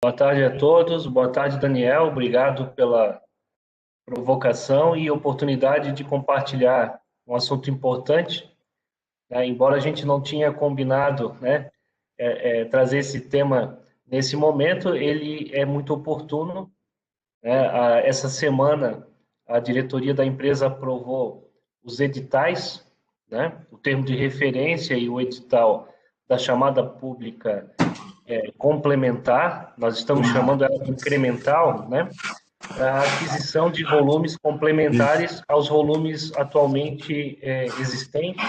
Boa tarde a todos, boa tarde, Daniel. Obrigado pela provocação e oportunidade de compartilhar um assunto importante, né? Embora a gente não tinha combinado, né, trazer esse tema nesse momento, ele é muito oportuno, né? Essa semana, a diretoria da empresa aprovou os editais, né, o termo de referência e o edital da chamada pública complementar, nós estamos chamando ela de incremental, né, a aquisição de volumes complementares aos volumes atualmente existentes.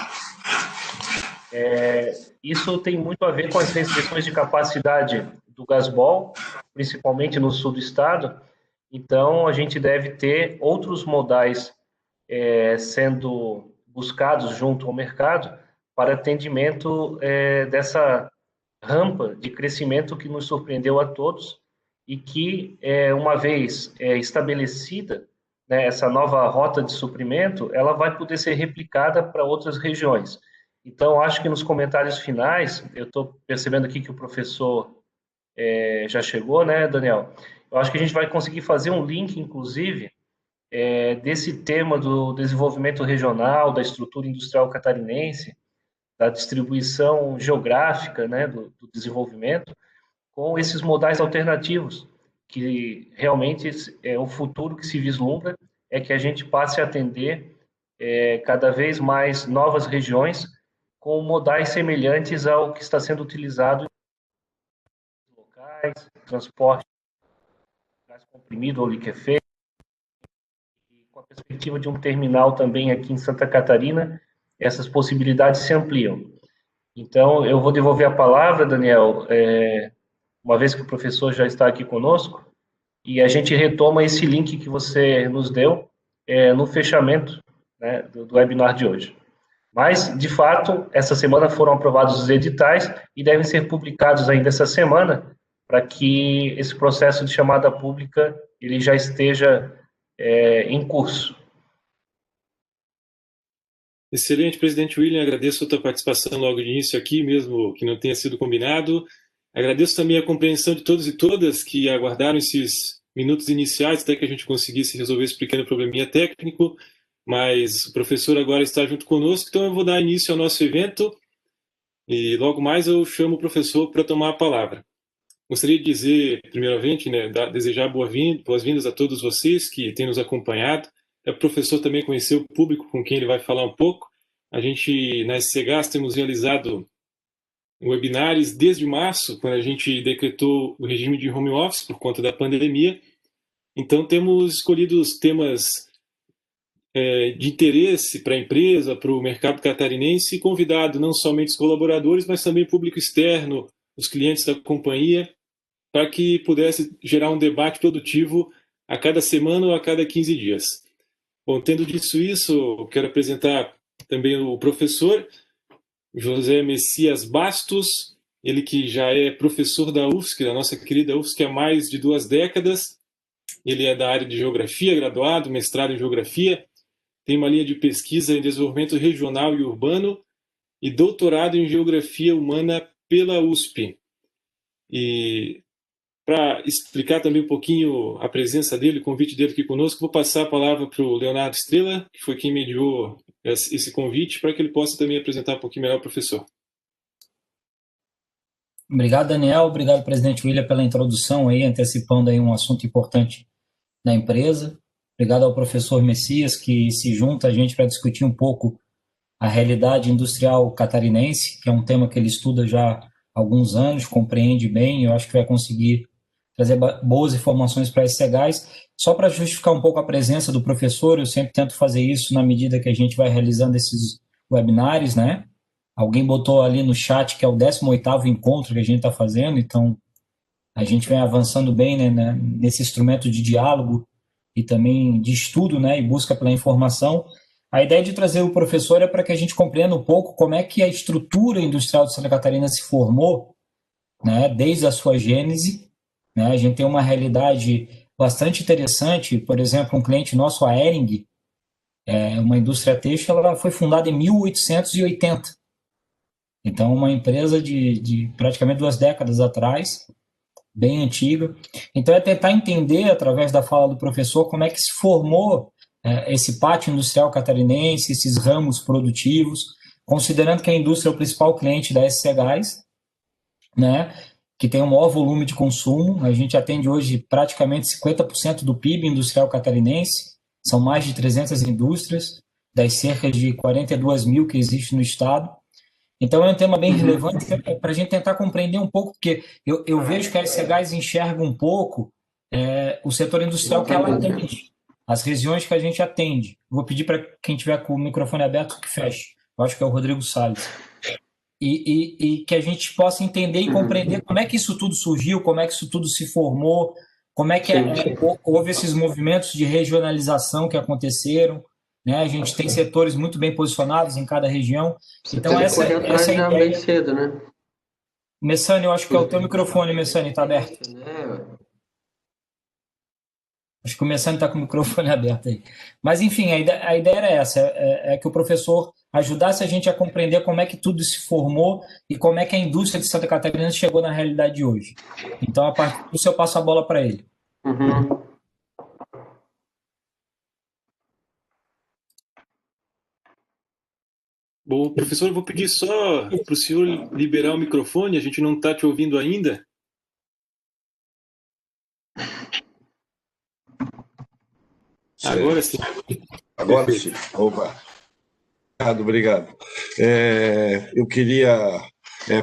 Isso tem muito a ver com as restrições de capacidade do Gasbol, principalmente no sul do estado. Então, a gente deve ter outros modais sendo buscados junto ao mercado para atendimento dessa rampa de crescimento que nos surpreendeu a todos e que, uma vez estabelecida, né, essa nova rota de suprimento, ela vai poder ser replicada para outras regiões. Então, acho que nos comentários finais, eu estou percebendo aqui que o professor já chegou, né, Daniel? Eu acho que a gente vai conseguir fazer um link, inclusive, desse tema do desenvolvimento regional, da estrutura industrial catarinense, da distribuição geográfica, né, do desenvolvimento, com esses modais alternativos, que realmente é o futuro que se vislumbra, é que a gente passe a atender cada vez mais novas regiões com modais semelhantes ao que está sendo utilizado em locais, transporte de gás comprimido ou liquefeito, e com a perspectiva de um terminal também aqui em Santa Catarina, essas possibilidades se ampliam. Então, eu vou devolver a palavra, Daniel, uma vez que o professor já está aqui conosco, e a gente retoma esse link que você nos deu no fechamento, né, do webinar de hoje. Mas, de fato, essa semana foram aprovados os editais e devem ser publicados ainda essa semana, para que esse processo de chamada pública ele já esteja em curso. Excelente, presidente William, agradeço a sua participação logo de início aqui, mesmo que não tenha sido combinado. Agradeço também a compreensão de todos e todas que aguardaram esses minutos iniciais até que a gente conseguisse resolver esse pequeno probleminha técnico, mas o professor agora está junto conosco, então eu vou dar início ao nosso evento e logo mais eu chamo o professor para tomar a palavra. Gostaria de dizer, primeiramente, né, desejar boas-vindas a todos vocês que têm nos acompanhado. O professor também conheceu o público com quem ele vai falar um pouco. A gente, na SCGAS, temos realizado webinars desde março, quando a gente decretou o regime de home office por conta da pandemia. Então, temos escolhido os temas de interesse para a empresa, para o mercado catarinense, e convidado não somente os colaboradores, mas também o público externo, os clientes da companhia, para que pudesse gerar um debate produtivo a cada semana ou a cada 15 dias. Bom, tendo dito isso, quero apresentar também o professor José Messias Bastos, ele que já é professor da UFSC, da nossa querida UFSC, há mais de 2 décadas. Ele é da área de Geografia, graduado, mestrado em Geografia, tem uma linha de pesquisa em Desenvolvimento Regional e Urbano e doutorado em Geografia Humana pela USP. E para explicar também um pouquinho a presença dele, o convite dele aqui conosco, vou passar a palavra para o Leonardo Estrela, que foi quem mediou esse convite, para que ele possa também apresentar um pouquinho melhor o professor. Obrigado, Daniel. Obrigado, presidente William, pela introdução, aí, antecipando aí um assunto importante da empresa. Obrigado ao professor Messias, que se junta a gente para discutir um pouco a realidade industrial catarinense, que é um tema que ele estuda já há alguns anos, compreende bem, e eu acho que vai conseguir trazer boas informações para a SCGAS. Só para justificar um pouco a presença do professor, eu sempre tento fazer isso na medida que a gente vai realizando esses webinars, né? Alguém botou ali no chat que é o 18º encontro que a gente está fazendo, então a gente vem avançando bem, né, nesse instrumento de diálogo e também de estudo, né, e busca pela informação. A ideia de trazer o professor é para que a gente compreenda um pouco como é que a estrutura industrial de Santa Catarina se formou, né, desde a sua gênese. Né? A gente tem uma realidade bastante interessante, por exemplo, um cliente nosso, a Hering, uma indústria têxtil, ela foi fundada em 1880. Então, uma empresa de praticamente 2 décadas atrás, bem antiga. Então, é tentar entender, através da fala do professor, como é que se formou esse pátio industrial catarinense, esses ramos produtivos, considerando que a indústria é o principal cliente da SC Gás, né, que tem o maior volume de consumo. A gente atende hoje praticamente 50% do PIB industrial catarinense, são mais de 300 indústrias, das cerca de 42 mil que existem no estado. Então, é um tema bem relevante para a gente tentar compreender um pouco, porque eu vejo que a SC Gás enxerga um pouco o setor industrial que ela atende, as regiões que a gente atende. Vou pedir para quem tiver com o microfone aberto que feche. Eu acho que é o Rodrigo Salles. E que a gente possa entender e compreender como é que isso tudo surgiu, como é que isso tudo se formou, como é que houve esses movimentos de regionalização que aconteceram, né? A gente tem setores muito bem posicionados em cada região. Então, essa é a ideia. Bem cedo, né? Messani, eu acho que é o teu microfone, Messani, está aberto. Acho que o Messani está com o microfone aberto aí. Mas, enfim, a ideia era essa, é que o professor ajudasse a gente a compreender como é que tudo se formou e como é que a indústria de Santa Catarina chegou na realidade de hoje. Então, a partir disso, eu passo a bola para ele. Bom, professor, eu vou pedir só para o senhor liberar o microfone, a gente não está te ouvindo ainda. Agora sim. Agora sim. Opa. Obrigado. Eu queria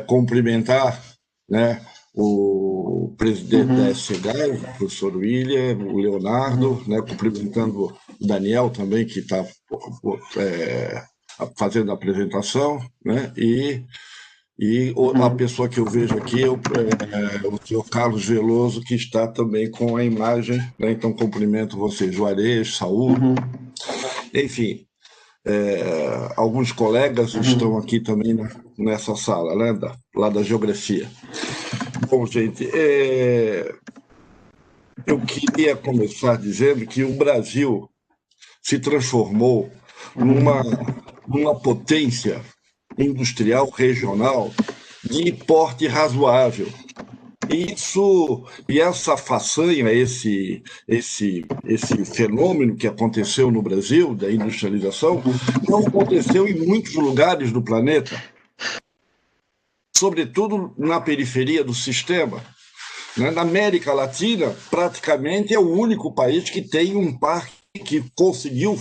cumprimentar, né, o presidente da SC Gás, o professor William, o Leonardo, né, cumprimentando o Daniel também, que está fazendo a apresentação, né, e a pessoa que eu vejo aqui é o senhor Carlos Veloso, que está também com a imagem, né? Então cumprimento vocês, Juarez, Saúl, enfim, alguns colegas estão aqui também nessa sala, né? Lá da geografia. Bom, gente, eu queria começar dizendo que o Brasil se transformou numa potência industrial regional de porte razoável. E essa façanha, esse fenômeno que aconteceu no Brasil, da industrialização, não aconteceu em muitos lugares do planeta, sobretudo na periferia do sistema. Na América Latina, praticamente é o único país que tem um parque que conseguiu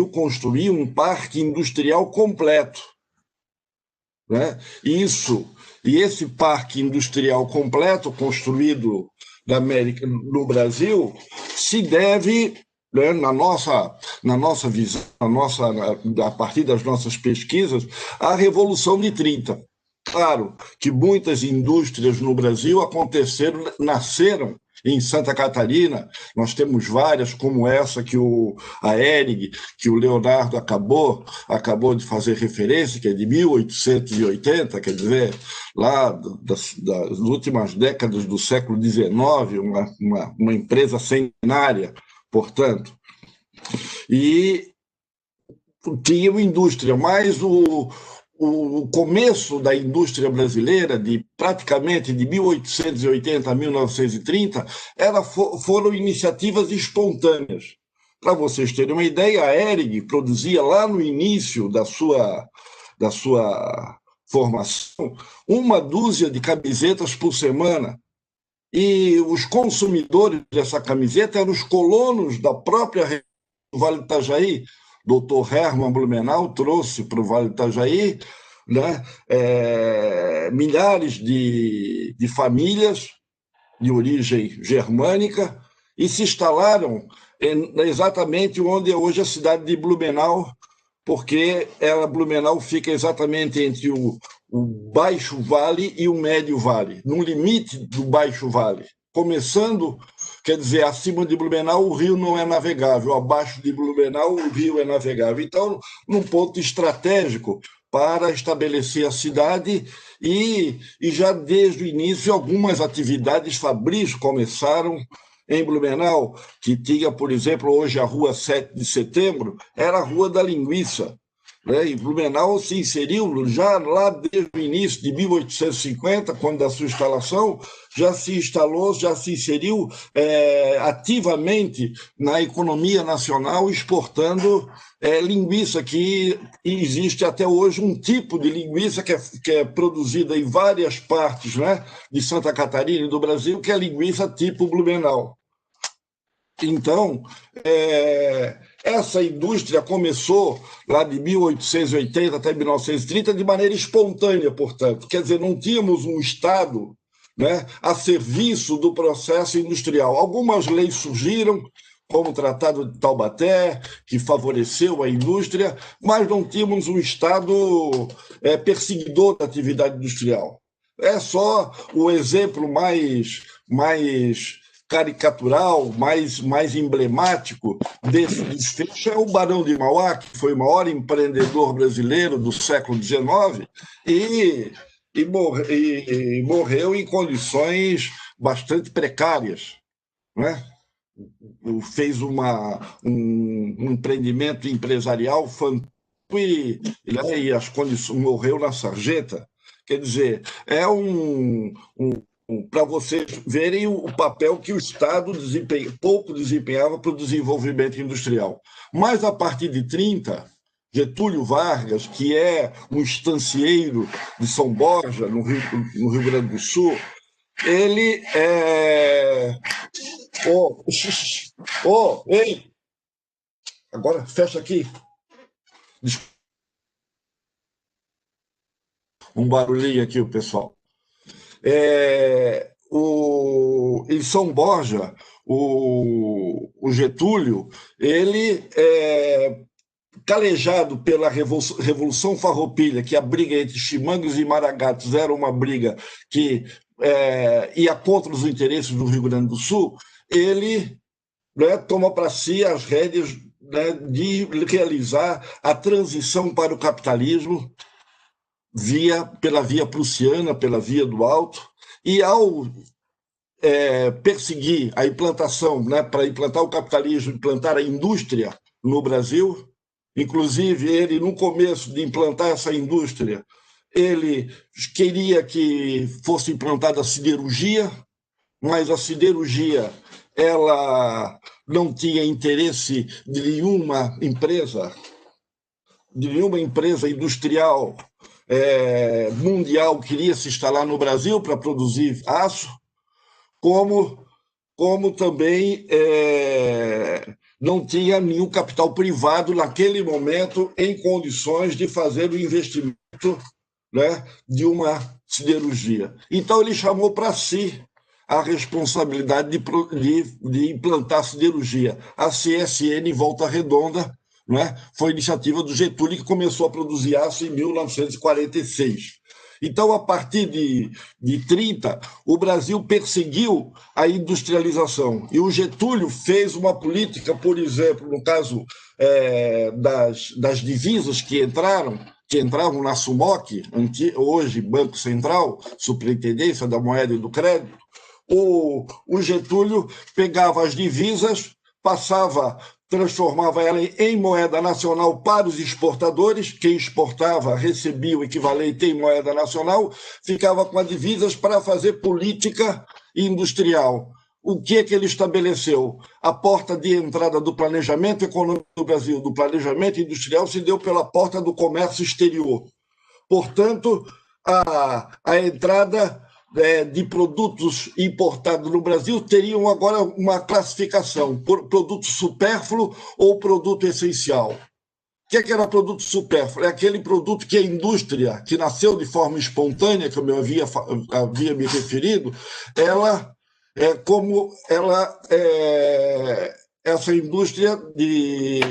construir um parque industrial completo, né? E esse parque industrial completo construído no Brasil se deve, né, na nossa visão, a partir das nossas pesquisas, à Revolução de 30. Claro que muitas indústrias no Brasil nasceram em Santa Catarina. Nós temos várias, como essa a ERIG, que o Leonardo acabou de fazer referência, que é de 1880, quer dizer, lá das últimas décadas do século XIX, uma empresa centenária, portanto. E tinha uma indústria, mas o começo da indústria brasileira, praticamente de 1880 a 1930, foram iniciativas espontâneas. Para vocês terem uma ideia, a ERIG produzia lá no início da sua formação 1 dúzia de camisetas por semana. E os consumidores dessa camiseta eram os colonos da própria região do Vale do Itajaí. Dr. Hermann Blumenau trouxe para o Vale do Itajaí, né, milhares de famílias de origem germânica e se instalaram exatamente onde é hoje a cidade de Blumenau, porque Blumenau fica exatamente entre o Baixo Vale e o Médio Vale, no limite do Baixo Vale. Começando, quer dizer, acima de Blumenau o rio não é navegável, abaixo de Blumenau o rio é navegável. Então, num ponto estratégico para estabelecer a cidade e já desde o início algumas atividades fabris começaram em Blumenau, que tinha, por exemplo, hoje a Rua 7 de Setembro, era a Rua da Linguiça. né? E Blumenau se inseriu já lá desde o início de 1850, quando da sua instalação, já se instalou, já se inseriu ativamente na economia nacional, exportando linguiça, que existe até hoje um tipo de linguiça que é produzida em várias partes, né, de Santa Catarina e do Brasil, que é a linguiça tipo Blumenau. Então, essa indústria começou lá de 1880 até 1930 de maneira espontânea, portanto. Quer dizer, não tínhamos um Estado, né, a serviço do processo industrial. Algumas leis surgiram, como o Tratado de Taubaté, que favoreceu a indústria, mas não tínhamos um Estado perseguidor da atividade industrial. É só o exemplo mais caricatural, mais emblemático desse desfecho é o Barão de Mauá, que foi o maior empreendedor brasileiro do século XIX e morreu em condições bastante precárias, né? Fez um empreendimento empresarial fantástico e as condições, morreu na sarjeta. Quer dizer, para vocês verem o papel que o Estado pouco desempenhava para o desenvolvimento industrial. Mas, a partir de 30, Getúlio Vargas, que é um estancieiro de São Borja, no Rio Grande do Sul, ele ei! Agora, fecha aqui. Um barulhinho aqui, o pessoal. Em São Borja, o Getúlio, ele calejado pela Revolução Farroupilha, que a briga entre chimangos e maragatos era uma briga que ia contra os interesses do Rio Grande do Sul, ele, né, toma para si as rédeas, né, de realizar a transição para o capitalismo pela via prussiana, pela via do Alto, e ao perseguir a implantação, né, para implantar o capitalismo, implantar a indústria no Brasil, inclusive ele, no começo de implantar essa indústria, ele queria que fosse implantada a siderurgia, mas a siderurgia ela não tinha interesse de nenhuma empresa industrial mundial queria se instalar no Brasil para produzir aço, como também não tinha nenhum capital privado naquele momento em condições de fazer o investimento, né, de uma siderurgia. Então ele chamou para si a responsabilidade de implantar a siderurgia. A CSN Volta Redonda, né, foi iniciativa do Getúlio, que começou a produzir aço em 1946. Então, a partir de 30, o Brasil perseguiu a industrialização. E o Getúlio fez uma política, por exemplo, no caso das divisas que entravam na SUMOC, hoje Banco Central, Superintendência da Moeda e do Crédito. O Getúlio pegava as divisas, transformava ela em moeda nacional para os exportadores, quem exportava recebia o equivalente em moeda nacional, ficava com as divisas para fazer política industrial. O que ele estabeleceu? A porta de entrada do planejamento econômico do Brasil, do planejamento industrial, se deu pela porta do comércio exterior. Portanto, a entrada de produtos importados no Brasil teriam agora uma classificação por produto supérfluo ou produto essencial. O que era produto supérfluo? É aquele produto que a indústria, que nasceu de forma espontânea, como eu havia me referido, essa indústria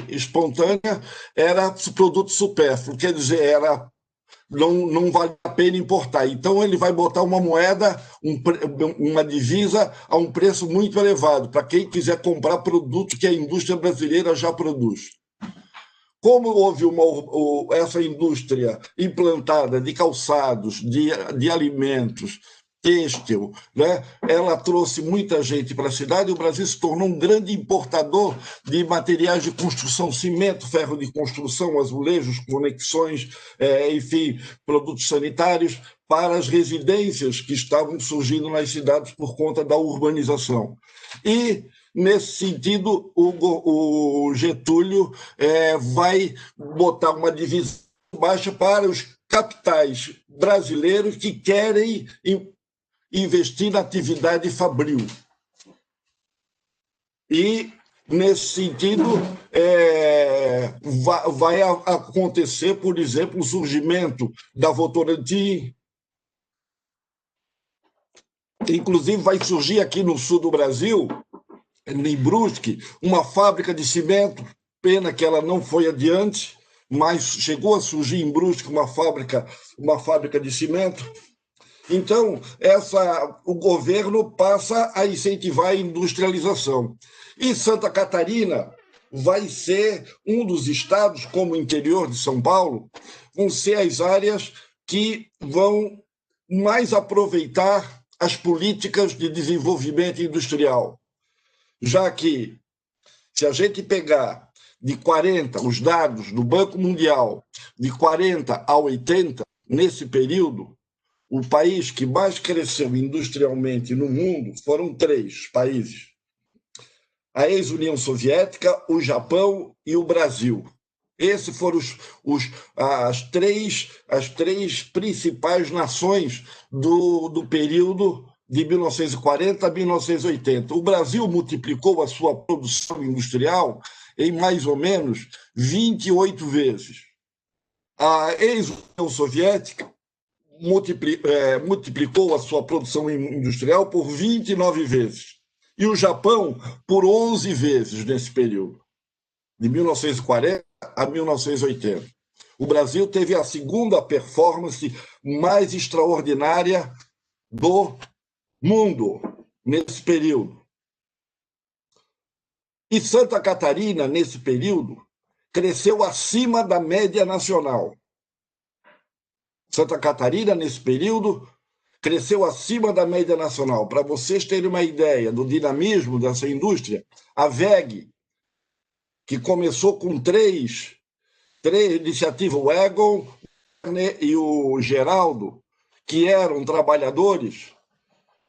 espontânea era produto supérfluo, quer dizer, não vale a pena importar. Então, ele vai botar uma moeda, uma divisa a um preço muito elevado, para quem quiser comprar produtos que a indústria brasileira já produz. Como houve essa indústria implantada de calçados, de alimentos, têxtil, né? Ela trouxe muita gente para a cidade, e o Brasil se tornou um grande importador de materiais de construção, cimento, ferro de construção, azulejos, conexões, enfim, produtos sanitários, para as residências que estavam surgindo nas cidades por conta da urbanização. E, nesse sentido, o Getúlio vai botar uma divisão baixa para os capitais brasileiros que querem investir na atividade fabril. E, nesse sentido, vai acontecer, por exemplo, o surgimento da Votorantim. Inclusive, vai surgir aqui no sul do Brasil, em Brusque, uma fábrica de cimento, pena que ela não foi adiante, mas chegou a surgir em Brusque uma fábrica de cimento. Então, o governo passa a incentivar a industrialização. E Santa Catarina vai ser um dos estados, como o interior de São Paulo, vão ser as áreas que vão mais aproveitar as políticas de desenvolvimento industrial. Já que, se a gente pegar de 40, os dados do Banco Mundial, de 40 a 80, nesse período, o país que mais cresceu industrialmente no mundo foram 3 países: a ex-União Soviética, o Japão e o Brasil. Esses foram as três principais nações do período de 1940 a 1980. O Brasil multiplicou a sua produção industrial em mais ou menos 28 vezes. A ex-União Soviética multiplicou a sua produção industrial por 29 vezes. E o Japão por 11 vezes nesse período, de 1940 a 1980. O Brasil teve a segunda performance mais extraordinária do mundo nesse período. E Santa Catarina, nesse período, cresceu acima da média nacional. Santa Catarina, nesse período, cresceu acima da média nacional. Para vocês terem uma ideia do dinamismo dessa indústria, a WEG, que começou com três iniciativas, o Egon e o Geraldo, que eram trabalhadores,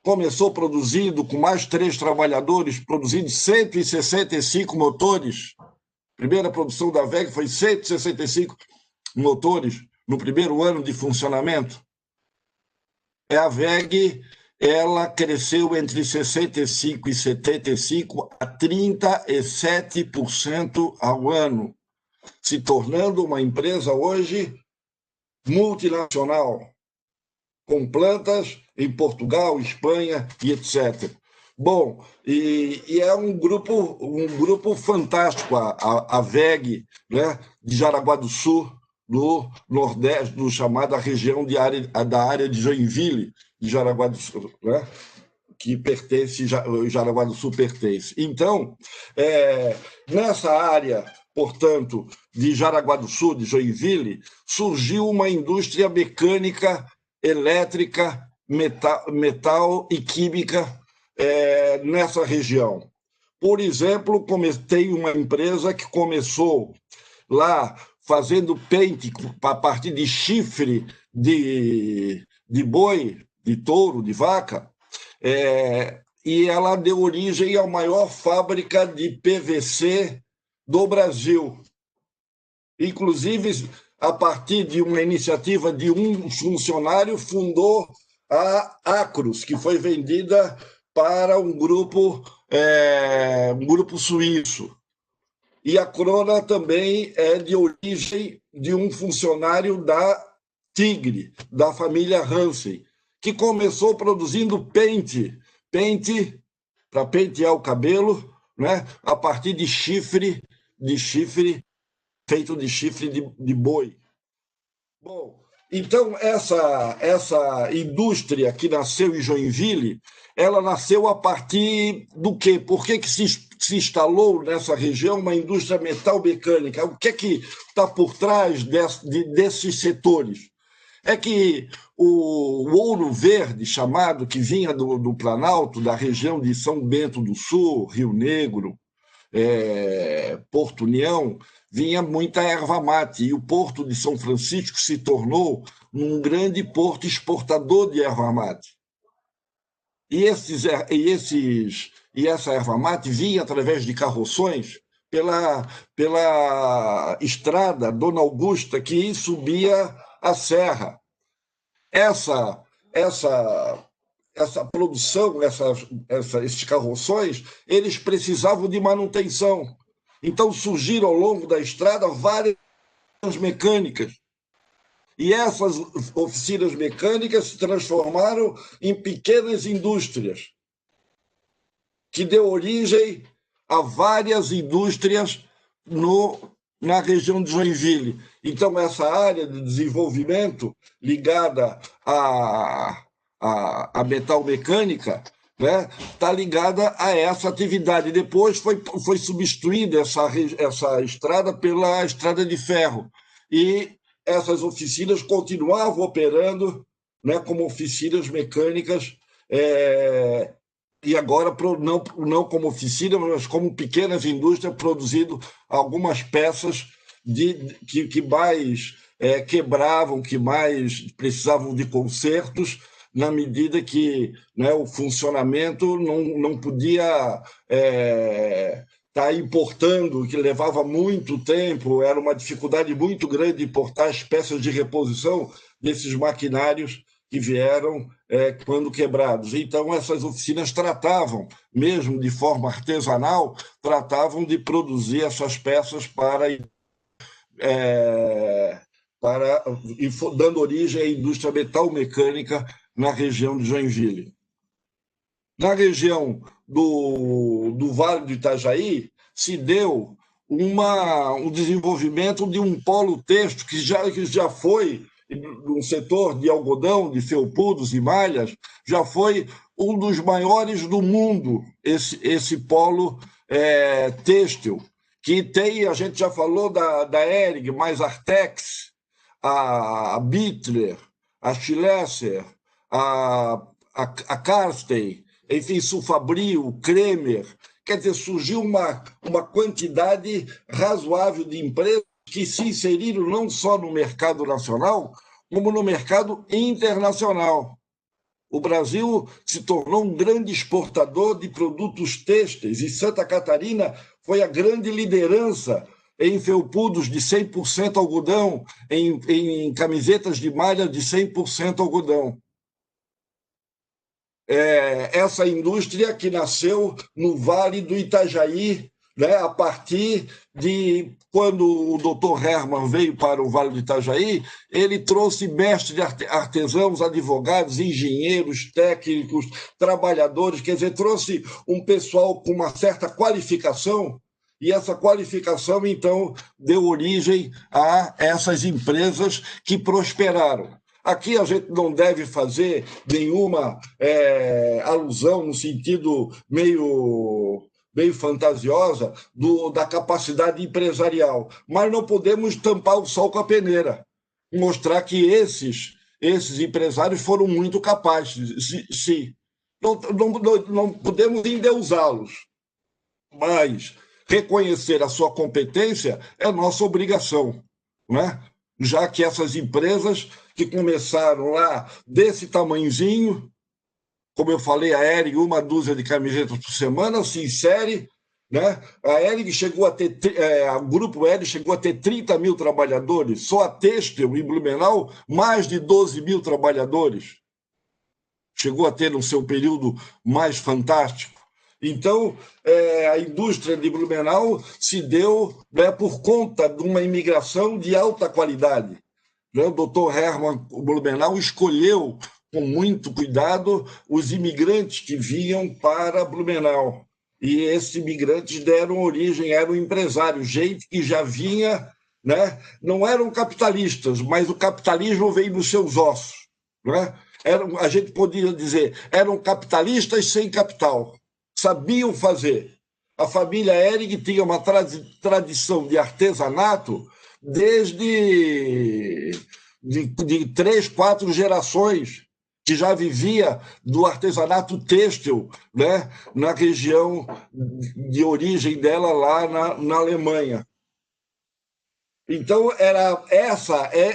começou produzindo, com mais 3 trabalhadores, produzindo 165 motores. A primeira produção da WEG foi 165 motores no primeiro ano de funcionamento. A WEG, ela cresceu entre 65 e 75 a 37% ao ano, se tornando uma empresa hoje multinacional, com plantas em Portugal, Espanha e etc. Bom, e é um grupo fantástico, a WEG, né, de Jaraguá do Sul, do Nordeste, do chamada região da área de Joinville, de Jaraguá do Sul, né, que Jaraguá do Sul pertence. Então, nessa área, portanto, de Jaraguá do Sul, de Joinville, surgiu uma indústria mecânica, elétrica, metal e química nessa região. Por exemplo, tem uma empresa que começou lá fazendo pente a partir de chifre de boi, de touro, de vaca, e ela deu origem à maior fábrica de PVC do Brasil. Inclusive, a partir de uma iniciativa de um funcionário, fundou a Acros, que foi vendida para um grupo suíço. E a Crona também é de origem de um funcionário da Tigre, da família Hansen, que começou produzindo pente para pentear o cabelo, né, a partir de chifre feito de chifre de boi. Bom, então essa indústria que nasceu em Joinville, ela nasceu a partir do quê? Por que se instalou nessa região uma indústria metal-mecânica? O que é que está por trás desses setores? é que o ouro verde, chamado, que vinha do Planalto, da região de São Bento do Sul, Rio Negro, Porto União, vinha muita erva mate, e o Porto de São Francisco se tornou um grande porto exportador de erva mate. E essa erva mate vinha através de carroções pela estrada Dona Augusta, que subia a serra. Essa produção, esses carroções, eles precisavam de manutenção. Então surgiram ao longo da estrada várias mecânicas. E essas oficinas mecânicas se transformaram em pequenas indústrias, que deu origem a várias indústrias na região de Joinville. Então, essa área de desenvolvimento ligada à metalmecânica, né, está ligada a essa atividade. Depois foi substituída essa estrada pela estrada de ferro. E essas oficinas continuavam operando, né, como oficinas mecânicas, e agora não como oficina, mas como pequenas indústrias, produzindo algumas peças que mais quebravam, que mais precisavam de consertos, na medida que, né, o funcionamento não podia estar importando, que levava muito tempo, era uma dificuldade muito grande importar as peças de reposição desses maquinários que vieram quando quebrados. Então, essas oficinas tratavam, mesmo de forma artesanal, tratavam de produzir essas peças dando origem à indústria metalmecânica na região de Joinville. Na região do Vale do Itajaí, se deu um desenvolvimento de um polo têxtil que já foi, um setor de algodão, de felpudos e malhas, já foi um dos maiores do mundo, esse polo têxtil, que tem, a gente já falou da Hering, mais a Artex, a Bittler, a Schlesser, a Karsten, enfim, Sulfabril, Kremer. Quer dizer, surgiu uma quantidade razoável de empresas que se inseriram não só no mercado nacional, como no mercado internacional. O Brasil se tornou um grande exportador de produtos têxteis e Santa Catarina foi a grande liderança em felpudos de 100% algodão, em camisetas de malha de 100% algodão. Essa indústria que nasceu no Vale do Itajaí, né, a partir de quando o Dr. Hermann veio para o Vale do Itajaí, ele trouxe mestres, artesãos, advogados, engenheiros, técnicos, trabalhadores, quer dizer, trouxe um pessoal com uma certa qualificação, e essa qualificação, então, deu origem a essas empresas que prosperaram. Aqui a gente não deve fazer nenhuma alusão no sentido meio fantasiosa da capacidade empresarial, mas não podemos tampar o sol com a peneira, mostrar que esses empresários foram muito capazes, sim. Não podemos endeusá-los, mas reconhecer a sua competência é nossa obrigação, né? Já que essas empresas que começaram lá desse tamanhozinho, como eu falei, a Hering, uma dúzia de camisetas por semana, se insere, né? A Hering chegou a ter, o grupo Hering chegou a ter 30 mil trabalhadores, só a Têxtil, em Blumenau, mais de 12 mil trabalhadores. Chegou a ter no seu período mais fantástico. Então, a indústria de Blumenau se deu, né, por conta de uma imigração de alta qualidade. O Dr. Hermann Blumenau escolheu com muito cuidado os imigrantes que vinham para Blumenau. E esses imigrantes deram origem, eram empresários, gente que já vinha, né? Não eram capitalistas, mas o capitalismo veio nos seus ossos. Né? A gente podia dizer, eram capitalistas sem capital, sabiam fazer. A família Hering tinha uma tradição de artesanato desde de 3, 4 gerações, que já vivia do artesanato têxtil, né, na região de origem dela, lá na Alemanha. Então,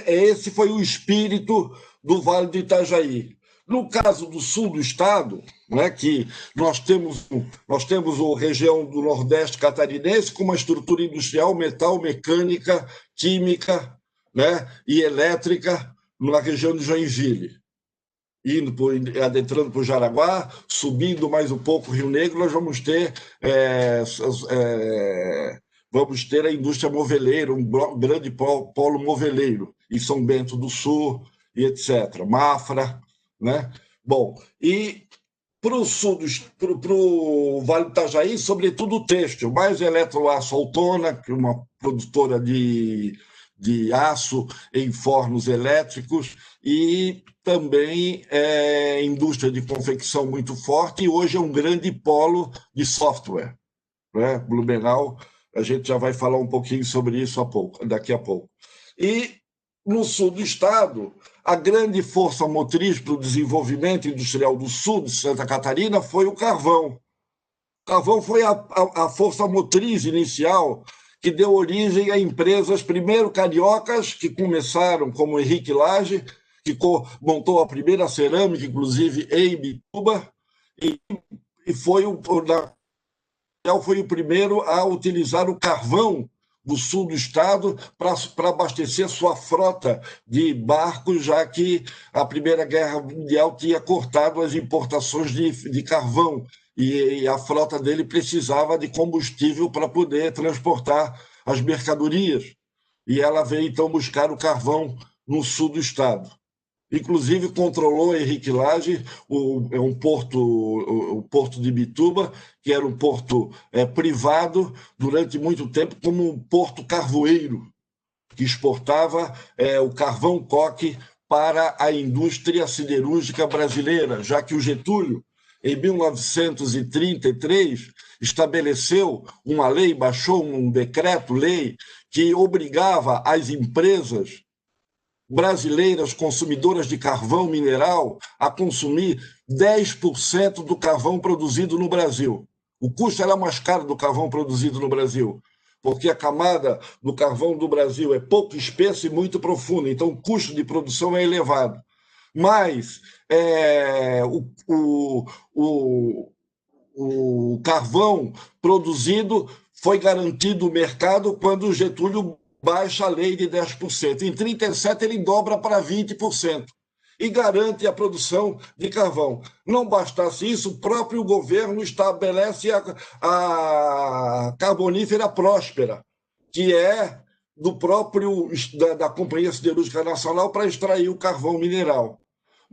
esse foi o espírito do Vale do Itajaí. No caso do sul do estado, né, que nós temos a região do Nordeste catarinense com uma estrutura industrial metal, mecânica, química, né, e elétrica na região de Joinville. Adentrando para o Jaraguá, subindo mais um pouco o Rio Negro, nós vamos ter a indústria moveleira, um grande polo moveleiro, em São Bento do Sul, e etc. Mafra, né? Bom, e para o Vale do Itajaí, sobretudo o têxtil, mais Eletroaço Autona, que é uma produtora de aço em fornos elétricos, e também indústria de confecção muito forte, e hoje é um grande polo de software, né? Blumenau, a gente já vai falar um pouquinho sobre isso daqui a pouco. E no sul do estado, a grande força motriz para o desenvolvimento industrial do sul de Santa Catarina foi o carvão. O carvão foi a força motriz inicial que deu origem a empresas, primeiro cariocas, que começaram como Henrique Lage, que montou a primeira cerâmica, inclusive em Bituba, e foi o primeiro a utilizar o carvão do sul do estado para abastecer sua frota de barcos, já que a Primeira Guerra Mundial tinha cortado as importações de carvão, e a frota dele precisava de combustível para poder transportar as mercadorias. E ela veio, então, buscar o carvão no sul do estado. Inclusive, controlou Henrique Lage o porto de Bituba, que era um porto privado durante muito tempo, como um porto carvoeiro, que exportava o carvão coque para a indústria siderúrgica brasileira, já que o Getúlio, em 1933, estabeleceu uma lei, baixou um decreto-lei que obrigava as empresas brasileiras consumidoras de carvão mineral a consumir 10% do carvão produzido no Brasil. O custo era mais caro do carvão produzido no Brasil, porque a camada do carvão do Brasil é pouco espessa e muito profunda, então o custo de produção é elevado. Mas o carvão produzido foi garantido no mercado quando o Getúlio baixa a lei de 10%. Em 1937, ele dobra para 20% e garante a produção de carvão. Não bastasse isso, o próprio governo estabelece a Carbonífera Próspera, que é da Companhia Siderúrgica Nacional, para extrair o carvão mineral.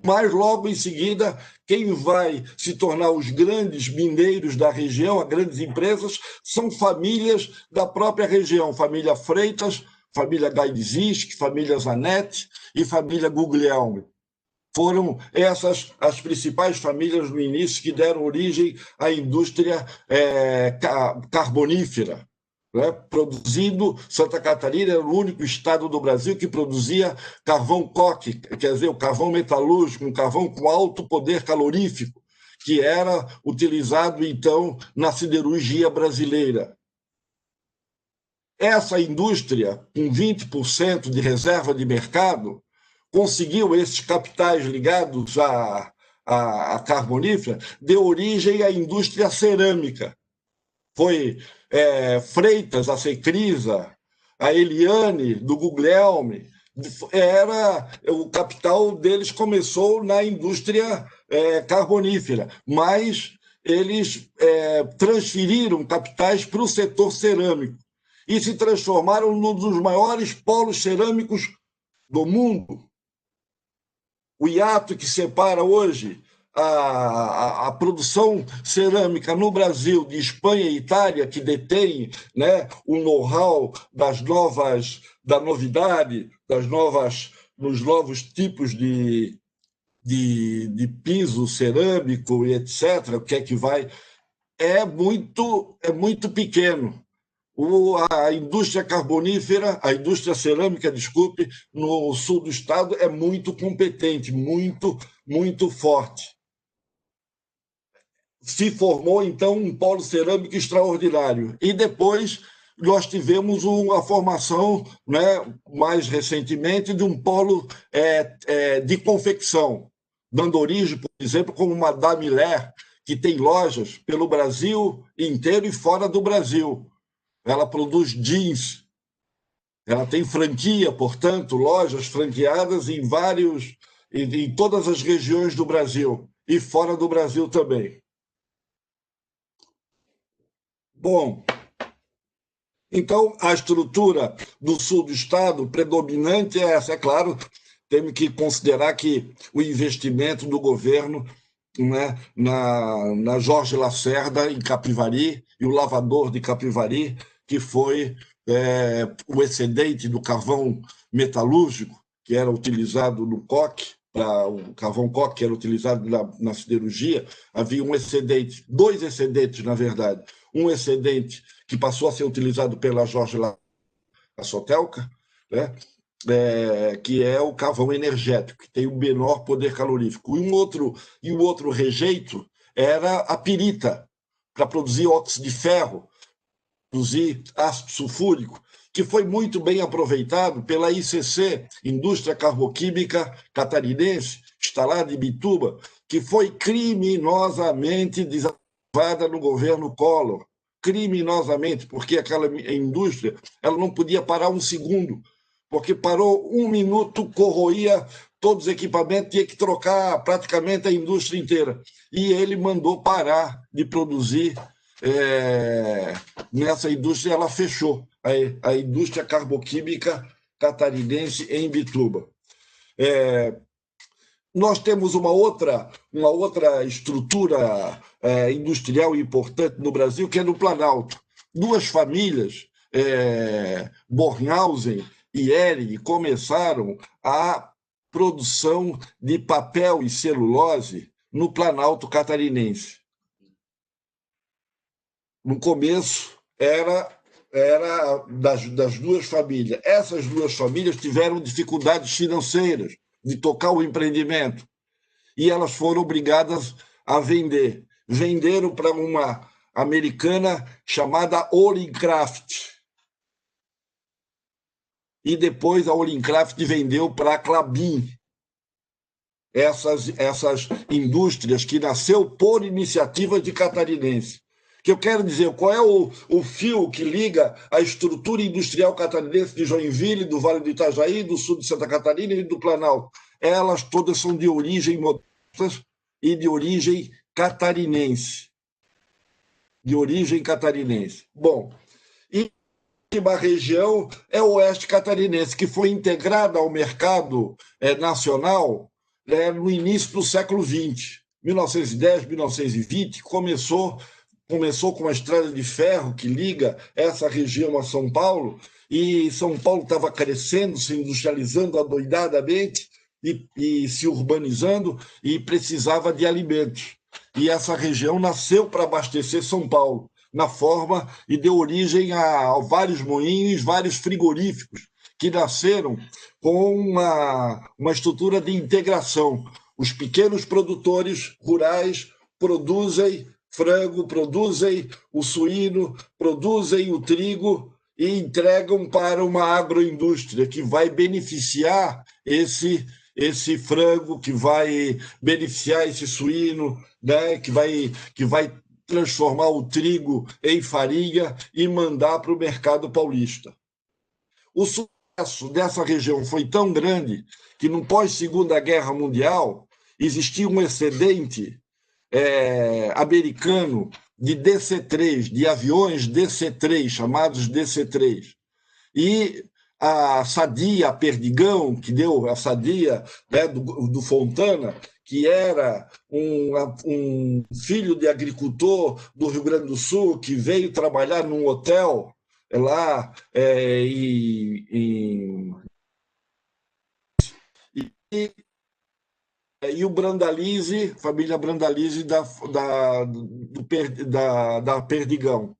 Mas, logo em seguida, quem vai se tornar os grandes mineiros da região, as grandes empresas, são famílias da própria região, família Freitas, família Gaidzisk, família Zanetti e família Guglielmi. Foram essas as principais famílias no início que deram origem à indústria carbonífera. Né? Produzindo, Santa Catarina era o único estado do Brasil que produzia carvão coque, quer dizer, o carvão metalúrgico, um carvão com alto poder calorífico, que era utilizado, então, na siderurgia brasileira. Essa indústria, com 20% de reserva de mercado, conseguiu esses capitais ligados à carbonífera, deu origem à indústria cerâmica. Foi Freitas, a Secrisa, a Eliane, do Guglielmi, o capital deles começou na indústria carbonífera, mas eles transferiram capitais para o setor cerâmico e se transformaram num dos maiores polos cerâmicos do mundo. O hiato que separa hoje a produção cerâmica no Brasil, de Espanha e Itália, que detém, né, o know-how da novidade, dos novos tipos de piso cerâmico e etc., o que é que vai, é muito pequeno. A indústria carbonífera, a indústria cerâmica, desculpe, no sul do estado é muito competente, muito forte. Se formou, então, um polo cerâmico extraordinário. E depois nós tivemos a formação, né, mais recentemente, de um polo de confecção, dando origem, por exemplo, como Madame Hiller, que tem lojas pelo Brasil inteiro e fora do Brasil. Ela produz jeans, ela tem franquia, portanto, lojas franqueadas em todas as regiões do Brasil e fora do Brasil também. Bom, então a estrutura do sul do estado predominante é essa. É claro, temos que considerar que o investimento do governo, né, na Jorge Lacerda, em Capivari, e o lavador de Capivari, que foi o excedente do carvão metalúrgico, que era utilizado no coque, o carvão coque, que era utilizado na siderurgia. Havia um excedente, dois excedentes, na verdade. Um excedente que passou a ser utilizado pela Jorge Lacerda, a Sotelca, né? Que é o carvão energético, que tem o menor poder calorífico. E o outro rejeito era a pirita, para produzir óxido de ferro, produzir ácido sulfúrico, que foi muito bem aproveitado pela ICC, Indústria Carboquímica Catarinense, instalada em Bituba, que foi criminosamente desativada no governo Collor. Criminosamente, porque aquela indústria ela não podia parar um segundo, porque parou um minuto, corroía todos os equipamentos, tinha que trocar praticamente a indústria inteira. E ele mandou parar de produzir nessa indústria, ela fechou, a indústria carboquímica catarinense em Bituba. Nós temos uma outra estrutura industrial importante no Brasil, que é no Planalto. Duas famílias, Bornhausen e Hering, começaram a produção de papel e celulose no Planalto catarinense. No começo, era das duas famílias. Essas duas famílias tiveram dificuldades financeiras de tocar o empreendimento e elas foram obrigadas a vender. Venderam para uma americana chamada Olincraft. E depois a Olincraft vendeu para a Klabin. Essas indústrias que nasceu por iniciativa de catarinense. Que eu quero dizer, qual é o fio que liga a estrutura industrial catarinense de Joinville, do Vale do Itajaí, do sul de Santa Catarina e do Planalto? Elas todas são de origem modesta e de origem catarinense. De origem catarinense. Bom, e a última região é o oeste catarinense, que foi integrada ao mercado nacional no início do século XX. 1910, 1920, começou com uma estrada de ferro que liga essa região a São Paulo, e São Paulo estava crescendo, se industrializando adoidadamente e se urbanizando, e precisava de alimentos. E essa região nasceu para abastecer São Paulo, na forma, e deu origem a vários moinhos, vários frigoríficos, que nasceram com uma estrutura de integração. Os pequenos produtores rurais produzem frango, produzem o suíno, produzem o trigo e entregam para uma agroindústria que vai beneficiar esse frango, que vai beneficiar esse suíno, né, que vai transformar o trigo em farinha e mandar para o mercado paulista. O sucesso dessa região foi tão grande que, no pós-Segunda Guerra Mundial, existia um excedente americano de DC-3, de aviões DC-3, chamados DC-3. E a Sadia Perdigão, que deu a Sadia, né, do Fontana, que era um filho de agricultor do Rio Grande do Sul, que veio trabalhar num hotel lá e o Brandalize, família Brandalize da Perdigão.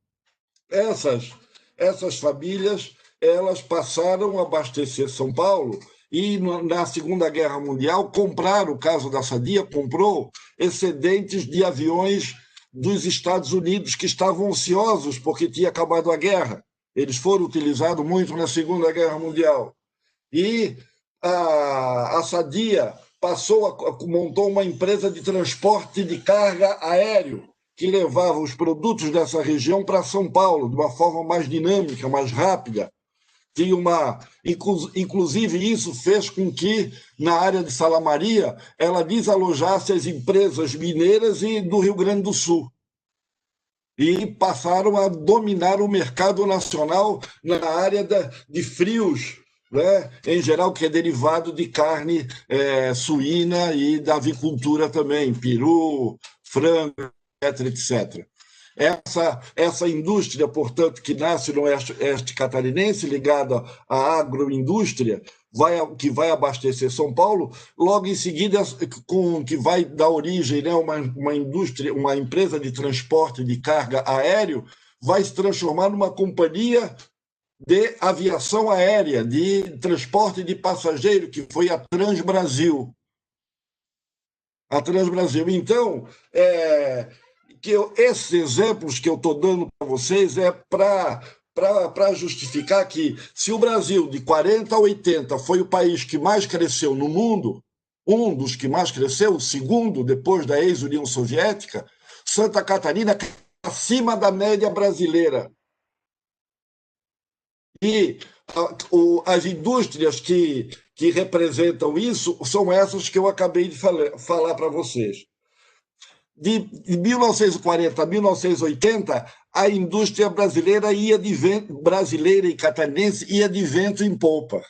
essas famílias elas passaram a abastecer São Paulo e, na Segunda Guerra Mundial, compraram, o caso da Sadia, comprou excedentes de aviões dos Estados Unidos que estavam ansiosos porque tinha acabado a guerra. Eles foram utilizados muito na Segunda Guerra Mundial. E a Sadia montou uma empresa de transporte de carga aéreo que levava os produtos dessa região para São Paulo de uma forma mais dinâmica, mais rápida. Inclusive, isso fez com que, na área de Salamaria, ela desalojasse as empresas mineiras e do Rio Grande do Sul. E passaram a dominar o mercado nacional na área de frios, né? Em geral, que é derivado de carne suína e da avicultura também, peru, frango, etc, etc. Essa indústria, portanto, que nasce no oeste catarinense, ligada à agroindústria, que vai abastecer São Paulo, logo em seguida, que vai dar origem, né, uma indústria, uma empresa de transporte de carga aéreo, vai se transformar numa companhia de aviação aérea, de transporte de passageiro, que foi a Transbrasil. A Transbrasil. Então, esses exemplos que eu estou dando para vocês é para justificar que, se o Brasil, de 40 a 80, foi o país que mais cresceu no mundo, um dos que mais cresceu, o segundo, depois da ex-União Soviética, Santa Catarina acima da média brasileira. E as indústrias que representam isso são essas que eu acabei de falar para vocês. De 1940 a 1980, a indústria brasileira brasileira e catarinense ia de vento em popa.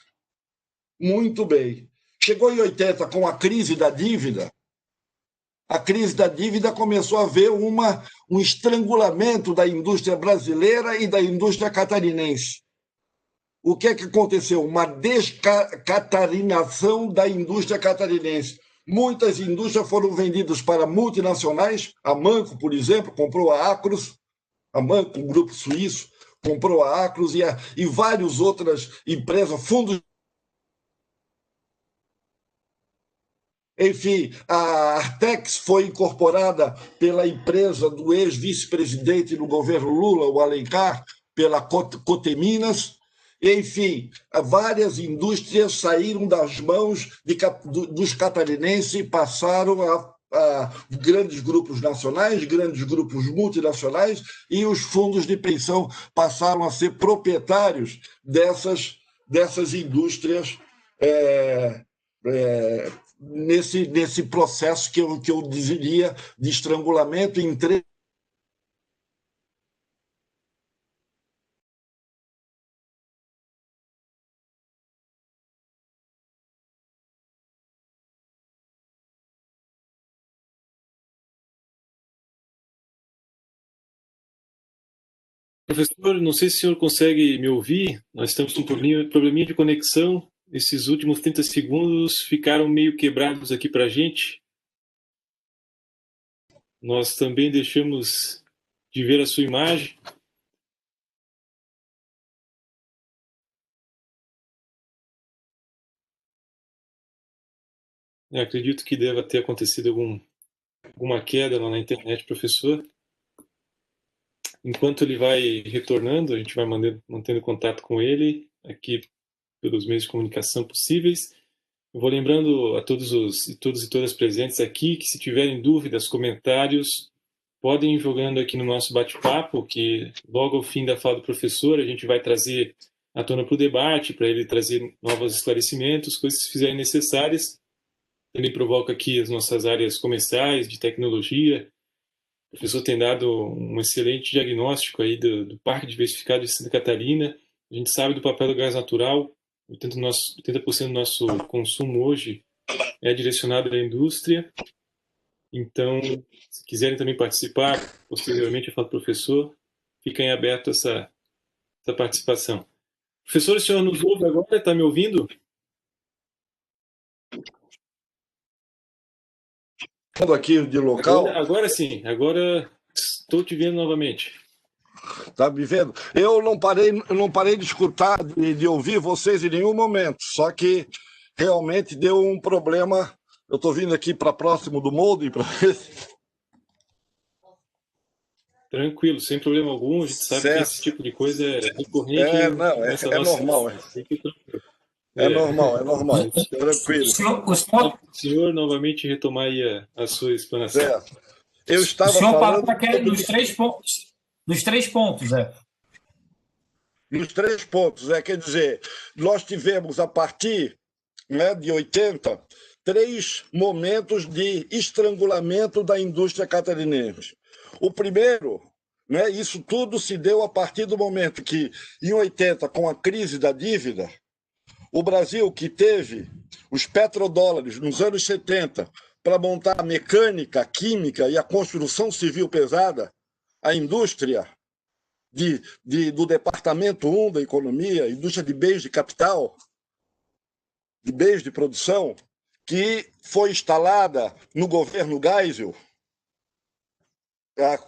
Muito bem. Chegou em 80 com a crise da dívida. A crise da dívida começou a haver um estrangulamento da indústria brasileira e da indústria catarinense. O que é que aconteceu? Uma descatarinação da indústria catarinense. Muitas indústrias foram vendidas para multinacionais. A Manco, por exemplo, comprou a Acros. A Manco, um grupo suíço, comprou a Acros e várias outras empresas, fundos. Enfim, a Artex foi incorporada pela empresa do ex-vice-presidente do governo Lula, o Alencar, pela Coteminas. Enfim, várias indústrias saíram das mãos dos catarinenses e passaram a grandes grupos nacionais, grandes grupos multinacionais, e os fundos de pensão passaram a ser proprietários dessas indústrias nesse processo que eu diria de estrangulamento entre. Professor, não sei se o senhor consegue me ouvir, nós estamos com um probleminha de conexão, esses últimos 30 segundos ficaram meio quebrados aqui para a gente. Nós também deixamos de ver a sua imagem. Eu acredito que deva ter acontecido alguma queda lá na internet, professor. Enquanto ele vai retornando, a gente vai mantendo contato com ele aqui pelos meios de comunicação possíveis. Eu vou lembrando a todos e todas presentes aqui que, se tiverem dúvidas, comentários, podem ir jogando aqui no nosso bate-papo, que logo ao fim da fala do professor a gente vai trazer à tona para o debate, para ele trazer novos esclarecimentos, coisas que fizerem necessárias. Também provoca aqui as nossas áreas comerciais, de tecnologia. O professor tem dado um excelente diagnóstico aí do Parque Diversificado de Santa Catarina. A gente sabe do papel do gás natural. 80% do nosso consumo hoje é direcionado à indústria. Então, se quiserem também participar, posteriormente eu falo professor, fica em aberto essa participação. Professor, o senhor nos ouve agora? Está me ouvindo? Aqui de local. Agora sim, agora estou te vendo novamente. Tá me vendo? Eu não parei de escutar, de ouvir vocês em nenhum momento, só que realmente deu um problema. Eu estou vindo aqui para próximo do molde para ver. Tranquilo, sem problema algum. A gente sabe que esse tipo de coisa é recorrente Não, nessa é nossa. normal. É normal, tranquilo. O senhor novamente retomar aí a sua explanação. Certo. Eu estava o senhor falando parou nos 3 pontos. Nos 3 pontos, Nos 3 pontos, quer dizer, nós tivemos a partir, né, de 80, 3 momentos de estrangulamento da indústria catarinense. O primeiro, né, isso tudo se deu a partir do momento que, em 80, com a crise da dívida, o Brasil, que teve os petrodólares nos anos 70 para montar a mecânica, a química e a construção civil pesada, a indústria do Departamento 1 da Economia, indústria de bens de capital, de bens de produção, que foi instalada no governo Geisel,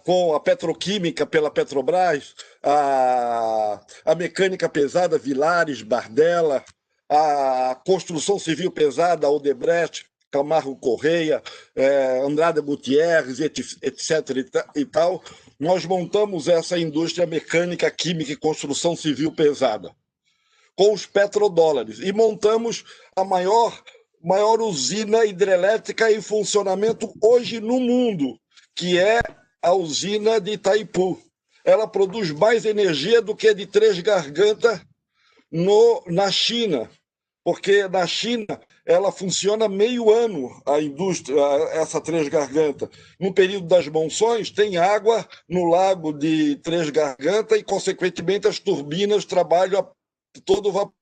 com a petroquímica pela Petrobras, a mecânica pesada Vilares, Bardella, a construção civil pesada Odebrecht, Camargo Correia, Andrade Gutierrez, etc. e tal, nós montamos essa indústria mecânica, química e construção civil pesada, com os petrodólares, e montamos a maior usina hidrelétrica em funcionamento hoje no mundo, que é a usina de Itaipu. Ela produz mais energia do que a de Três Gargantas na China, porque na China ela funciona meio ano, a indústria, essa Três Gargantas. No período das monções, tem água no lago de Três Gargantas e, consequentemente, as turbinas trabalham a todo vapor.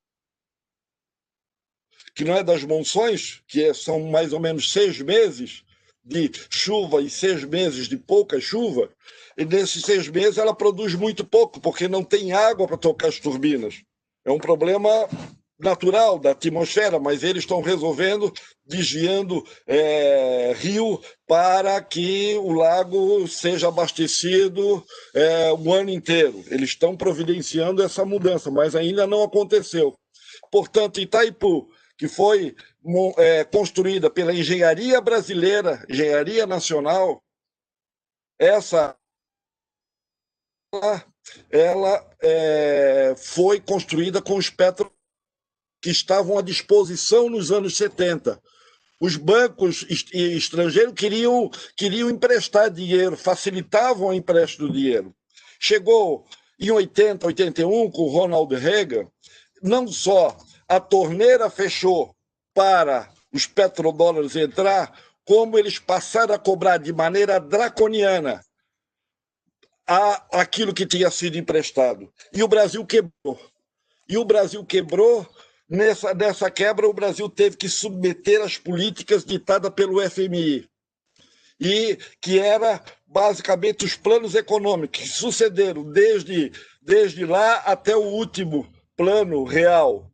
Que não é das monções, que são mais ou menos 6 meses de chuva e 6 meses de pouca chuva, e nesses 6 meses ela produz muito pouco, porque não tem água para tocar as turbinas. É um problema natural da atmosfera, mas eles estão resolvendo, desviando rio para que o lago seja abastecido o ano inteiro. Eles estão providenciando essa mudança, mas ainda não aconteceu. Portanto, Itaipu, que foi construída pela engenharia brasileira, engenharia nacional, ela foi construída com os petro que estavam à disposição nos anos 70. Os bancos estrangeiros queriam emprestar dinheiro, facilitavam o empréstimo do dinheiro. Chegou em 80, 81, com o Ronald Reagan, não só a torneira fechou para os petrodólares entrar, como eles passaram a cobrar de maneira draconiana aquilo que tinha sido emprestado. E o Brasil quebrou. Nessa quebra, o Brasil teve que submeter as políticas ditadas pelo FMI, e que era basicamente os planos econômicos que sucederam desde lá até o último plano real,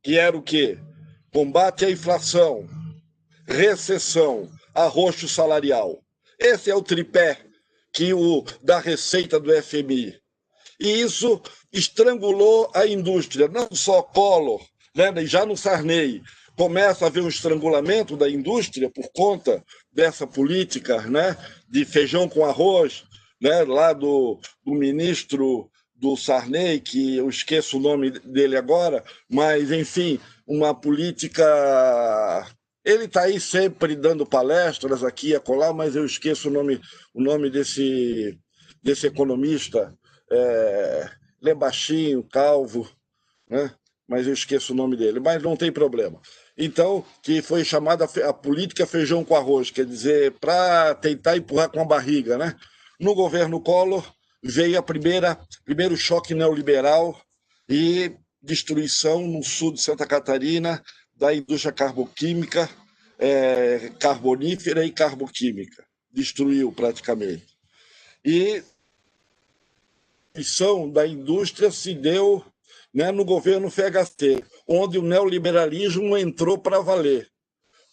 que era o quê? Combate à inflação, recessão, arroxo salarial. Esse é o tripé da receita do FMI. E isso estrangulou a indústria, não só Collor, né, já no Sarney, começa a haver um estrangulamento da indústria por conta dessa política, né, de feijão com arroz, né, lá do ministro do Sarney, que eu esqueço o nome dele agora, mas, enfim, uma política... Ele está aí sempre dando palestras aqui e acolá, mas eu esqueço o nome desse economista. Ele é baixinho, calvo, né? Mas eu esqueço o nome dele, mas não tem problema. Então, que foi chamada a política feijão com arroz, quer dizer, para tentar empurrar com a barriga, né? No governo Collor veio primeiro choque neoliberal e destruição no sul de Santa Catarina da indústria carboquímica, carbonífera e carboquímica. Destruiu praticamente. E a destruição da indústria se deu, né, no governo FHC, onde o neoliberalismo entrou para valer.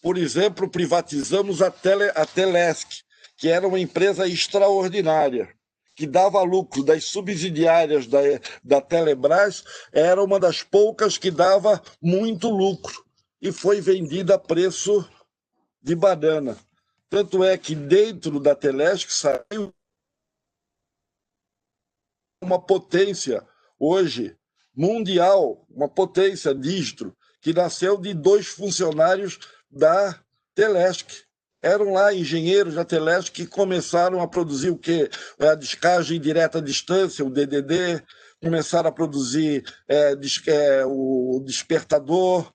Por exemplo, privatizamos a Telesc, que era uma empresa extraordinária, que dava lucro, das subsidiárias da Telebrás, era uma das poucas que dava muito lucro e foi vendida a preço de banana. Tanto é que dentro da Telesc saiu uma potência hoje mundial, uma potência distro, que nasceu de 2 funcionários da Telesc. Eram lá engenheiros da Telesc que começaram a produzir o quê? A descagem direta à distância, o DDD, começaram a produzir o despertador,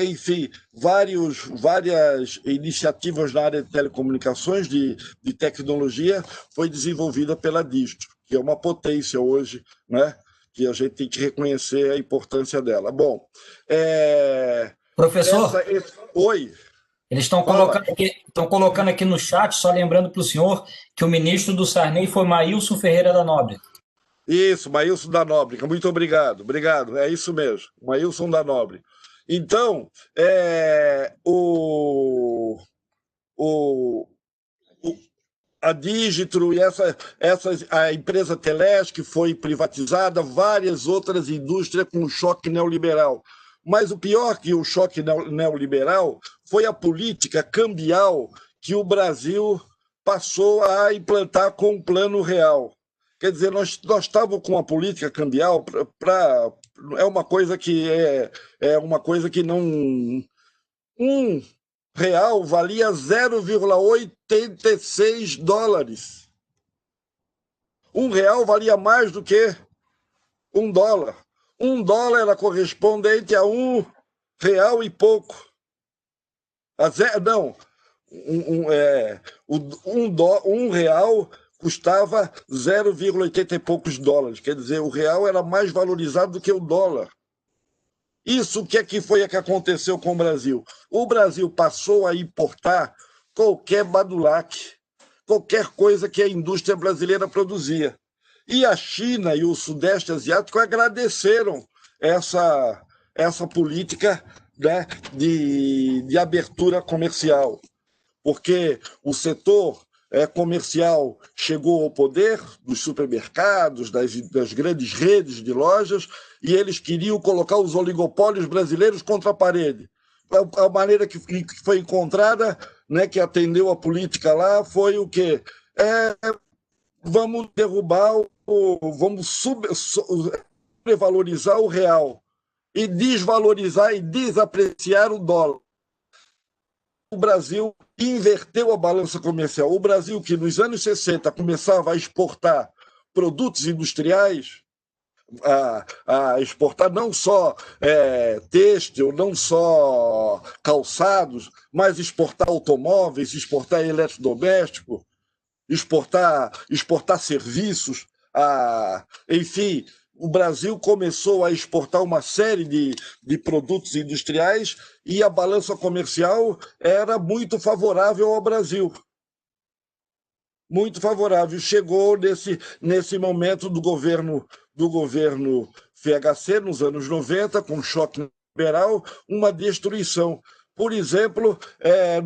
enfim, várias iniciativas na área de telecomunicações, de tecnologia, foi desenvolvida pela Distro, que é uma potência hoje, né? Que a gente tem que reconhecer a importância dela. Bom, Professor, oi. eles estão colocando aqui no chat, só lembrando para o senhor, que o ministro do Sarney foi Maílson Ferreira da Nóbrega. Isso, Maílson da Nóbrega, muito obrigado, é isso mesmo, Maílson da Nóbrega. Então, a Digitro e a empresa Telesc foi privatizada, várias outras indústrias com o choque neoliberal. Mas o pior que o choque neoliberal foi a política cambial que o Brasil passou a implantar com o Plano Real. Quer dizer, nós estávamos com uma política cambial é uma coisa que não... real valia 0,86 dólares. R$1 valia mais do que $1. $1 era correspondente a R$1 e pouco. R$1 custava 0,80 e poucos dólares. Quer dizer, o real era mais valorizado do que o dólar. Isso que foi que aconteceu com o Brasil? O Brasil passou a importar qualquer badulaque, qualquer coisa que a indústria brasileira produzia. E a China e o Sudeste Asiático agradeceram essa política, né, de abertura comercial, porque o setor comercial chegou ao poder dos supermercados, das grandes redes de lojas, e eles queriam colocar os oligopólios brasileiros contra a parede. A maneira que foi encontrada, né, que atendeu a política lá, foi o quê? Vamos derrubar, vamos sobrevalorizar o real e desvalorizar e desapreciar o dólar. O Brasil inverteu a balança comercial. O Brasil, que nos anos 60 começava a exportar produtos industriais, a exportar não só têxtil, não só calçados, mas exportar automóveis, exportar eletrodoméstico, exportar serviços, enfim, o Brasil começou a exportar uma série de produtos industriais e a balança comercial era muito favorável ao Brasil. Muito favorável. Chegou nesse momento do governo FHC, nos anos 90, com choque liberal, uma destruição. Por exemplo,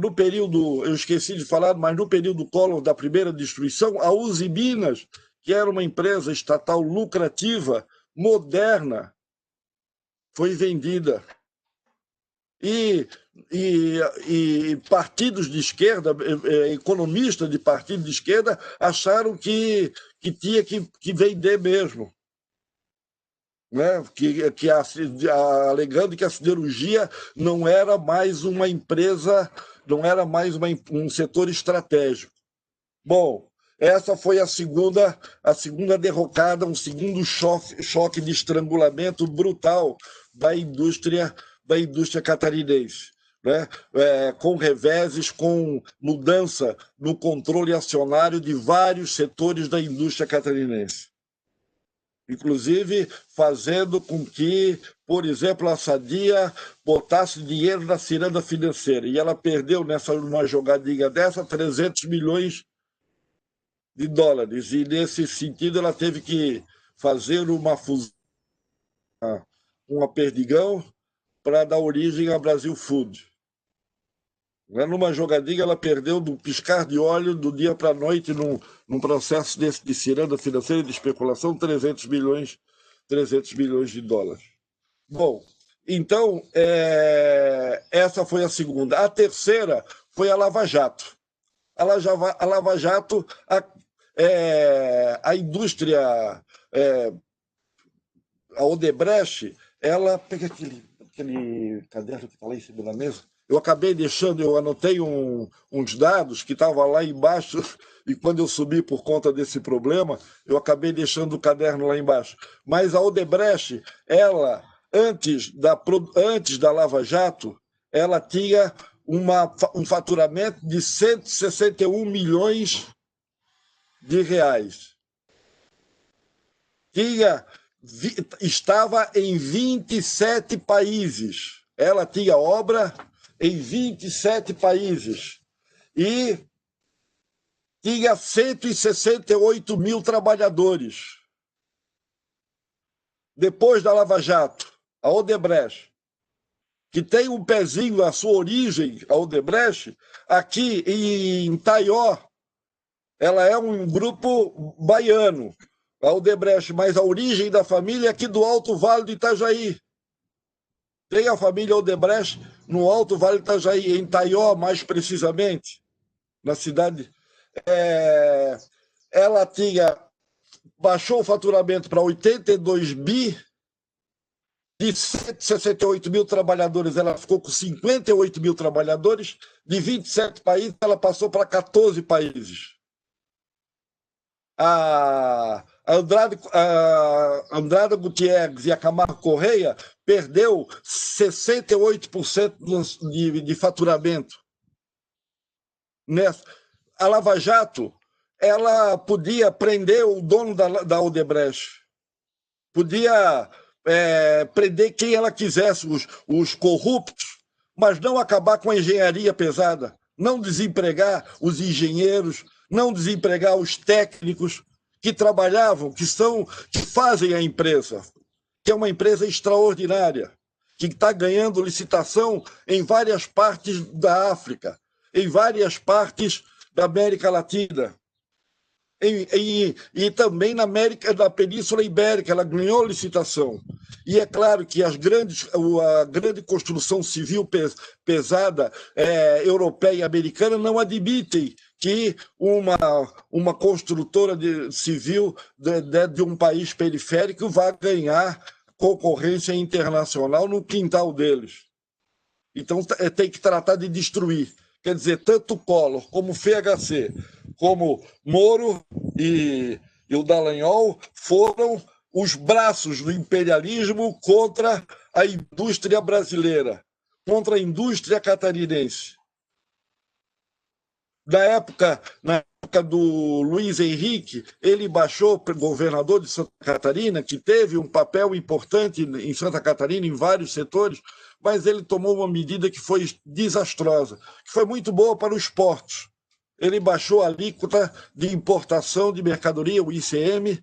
no período, eu esqueci de falar, mas no período Collor da primeira destruição, a Uzi Minas, que era uma empresa estatal lucrativa, moderna, foi vendida. E partidos de esquerda, economistas de partido de esquerda, acharam que tinha que vender mesmo. Né? Alegando que a siderurgia não era mais uma empresa, não era mais um setor estratégico. Bom, essa foi a segunda derrocada, um segundo choque de estrangulamento brutal da indústria catarinense, né? Com reveses, com mudança no controle acionário de vários setores da indústria catarinense. Inclusive fazendo com que, por exemplo, a Sadia botasse dinheiro na ciranda financeira. E ela perdeu numa jogadinha dessa 300 milhões de dólares. E, nesse sentido, ela teve que fazer uma fusão, uma perdigão, para dar origem à Brasil Food. Né? Numa jogadinha, ela perdeu do piscar de olho do dia para a noite, num processo desse de ciranda financeira e de especulação, 300 bilhões de dólares. Bom, então, essa foi a segunda. A terceira foi a Lava Jato. A Lava Jato, a indústria, a Odebrecht, ela... Pega aquele caderno que está lá em cima da mesa. Eu acabei deixando, eu anotei uns dados que estavam lá embaixo, e quando eu subi por conta desse problema, eu acabei deixando o caderno lá embaixo. Mas a Odebrecht, ela, antes da Lava Jato, ela tinha um faturamento de 161 milhões de reais. Estava em 27 países. Ela tinha obra em 27 países. E tinha 168 mil trabalhadores. Depois da Lava Jato, a Odebrecht, que tem um pezinho, a sua origem, a Odebrecht, aqui em Taió, ela é um grupo baiano, a Odebrecht, mas a origem da família é aqui do Alto Vale do Itajaí. Tem a família Odebrecht no Alto Vale do Itajaí, em Taió, mais precisamente, na cidade. Ela baixou o faturamento para 82 bi, de 168 mil trabalhadores, ela ficou com 58 mil trabalhadores, de 27 países, ela passou para 14 países. A Andrada Gutierrez e a Camargo Correia perdeu 68% de faturamento. A Lava Jato, ela podia prender o dono da Odebrecht, podia prender quem ela quisesse, os corruptos, mas não acabar com a engenharia pesada, não desempregar os engenheiros, não desempregar os técnicos que trabalhavam, que fazem a empresa, que é uma empresa extraordinária, que está ganhando licitação em várias partes da África, em várias partes da América Latina, e também na Península Ibérica, ela ganhou licitação. E é claro que a grande construção civil pesada europeia e americana não admitem que uma construtora civil de um país periférico vá ganhar concorrência internacional no quintal deles. Então tem que tratar de destruir. Quer dizer, tanto Collor como FHC, como Moro e o Dallagnol foram os braços do imperialismo contra a indústria brasileira, contra a indústria catarinense. Na época do Luiz Henrique, ele baixou o governador de Santa Catarina, que teve um papel importante em Santa Catarina, em vários setores, mas ele tomou uma medida que foi desastrosa, que foi muito boa para os portos. Ele baixou a alíquota de importação de mercadoria, o ICMS,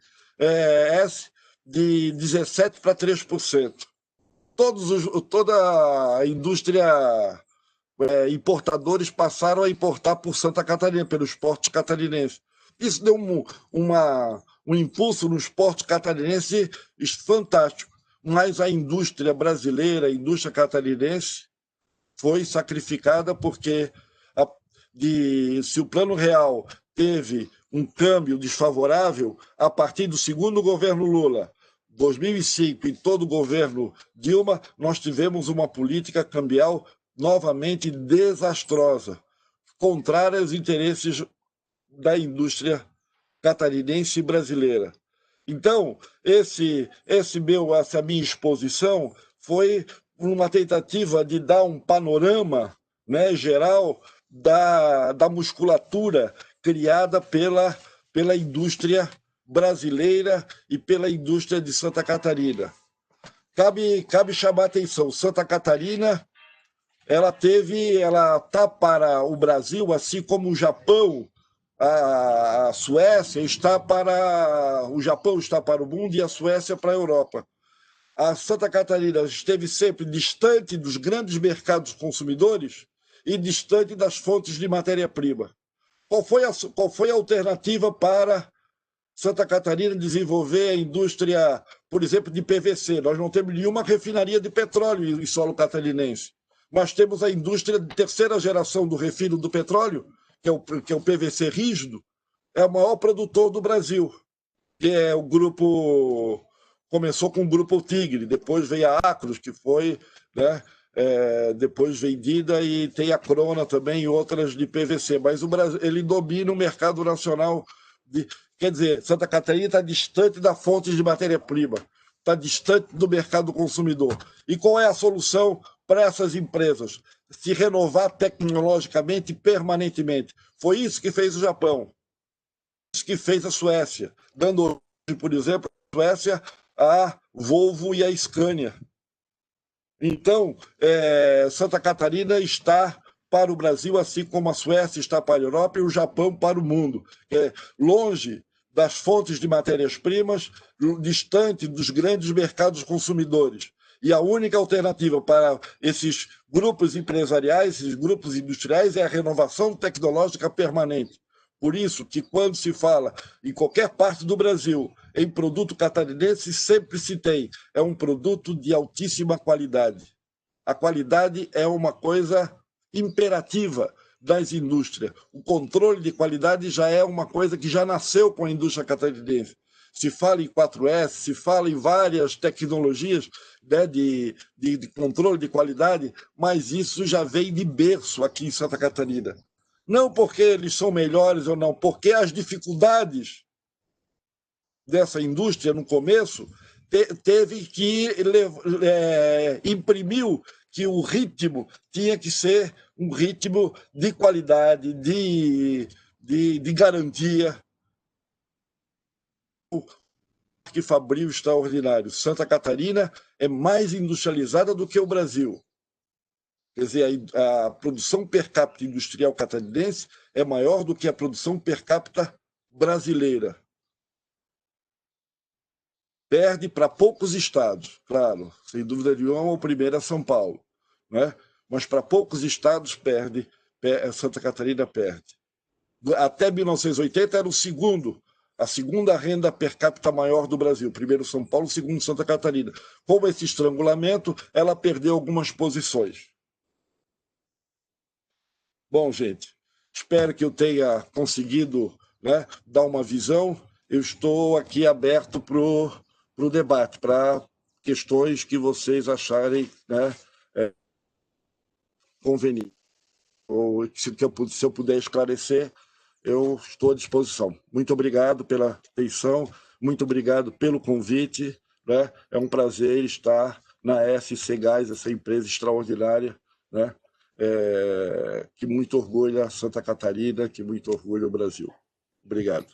de 17% para 3%. Toda a indústria, importadores passaram a importar por Santa Catarina, pelos portos catarinenses. Isso deu um impulso nos portos catarinenses fantástico. Mas a indústria brasileira, a indústria catarinense, foi sacrificada porque se o Plano Real teve um câmbio desfavorável, a partir do segundo governo Lula, 2005, e todo o governo Dilma, nós tivemos uma política cambial novamente desastrosa, contrária aos interesses da indústria catarinense e brasileira. Então, essa minha exposição foi uma tentativa de dar um panorama, né, geral da musculatura criada pela indústria brasileira e pela indústria de Santa Catarina. Cabe chamar a atenção, Santa Catarina, ela está para o Brasil, assim como o Japão, a Suécia o Japão está para o mundo e a Suécia para a Europa. A Santa Catarina esteve sempre distante dos grandes mercados consumidores e distante das fontes de matéria-prima. Qual foi a alternativa para Santa Catarina desenvolver a indústria, por exemplo, de PVC? Nós não temos nenhuma refinaria de petróleo em solo catarinense, mas temos a indústria de terceira geração do refino do petróleo, que é o PVC rígido, é o maior produtor do Brasil, que é o grupo... Começou com o grupo Tigre, depois veio a Acros, que foi, né, depois vendida, e tem a Crona também e outras de PVC, mas o Brasil, ele domina o mercado nacional. Quer dizer, Santa Catarina está distante da fonte de matéria-prima, está distante do mercado consumidor. E qual é a solução para essas empresas? Se renovar tecnologicamente permanentemente. Foi isso que fez o Japão, isso que fez a Suécia, dando, por exemplo, a Suécia, a Volvo e a Scania. Então, Santa Catarina está para o Brasil, assim como a Suécia está para a Europa e o Japão para o mundo. Longe das fontes de matérias-primas, distante dos grandes mercados consumidores. E a única alternativa para esses grupos empresariais, esses grupos industriais, é a renovação tecnológica permanente. Por isso que, quando se fala em qualquer parte do Brasil em produto catarinense, sempre se tem, é um produto de altíssima qualidade. A qualidade é uma coisa imperativa das indústrias. O controle de qualidade já é uma coisa que já nasceu com a indústria catarinense. Se fala em 4S, se fala em várias tecnologias, né, de controle de qualidade, mas isso já vem de berço aqui em Santa Catarina. Não porque eles são melhores ou não, porque as dificuldades dessa indústria no começo teve que imprimiu que o ritmo tinha que ser um ritmo de qualidade, de garantia. Que fabril extraordinário. Santa Catarina é mais industrializada do que o Brasil. Quer dizer, a produção per capita industrial catarinense é maior do que a produção per capita brasileira. Perde para poucos estados, claro, sem dúvida nenhuma, o primeiro é São Paulo, né? Mas para poucos estados Santa Catarina perde. Até 1980 era a segunda renda per capita maior do Brasil. Primeiro São Paulo, segundo Santa Catarina. Com esse estrangulamento, ela perdeu algumas posições. Bom, gente, espero que eu tenha conseguido, né, dar uma visão. Eu estou aqui aberto para o debate, para questões que vocês acharem, né, convenientes. Ou se eu puder esclarecer, eu estou à disposição. Muito obrigado pela atenção, muito obrigado pelo convite, né? É um prazer estar na SC Gás, essa empresa extraordinária, né? Que muito orgulha Santa Catarina, que muito orgulha o Brasil. Obrigado.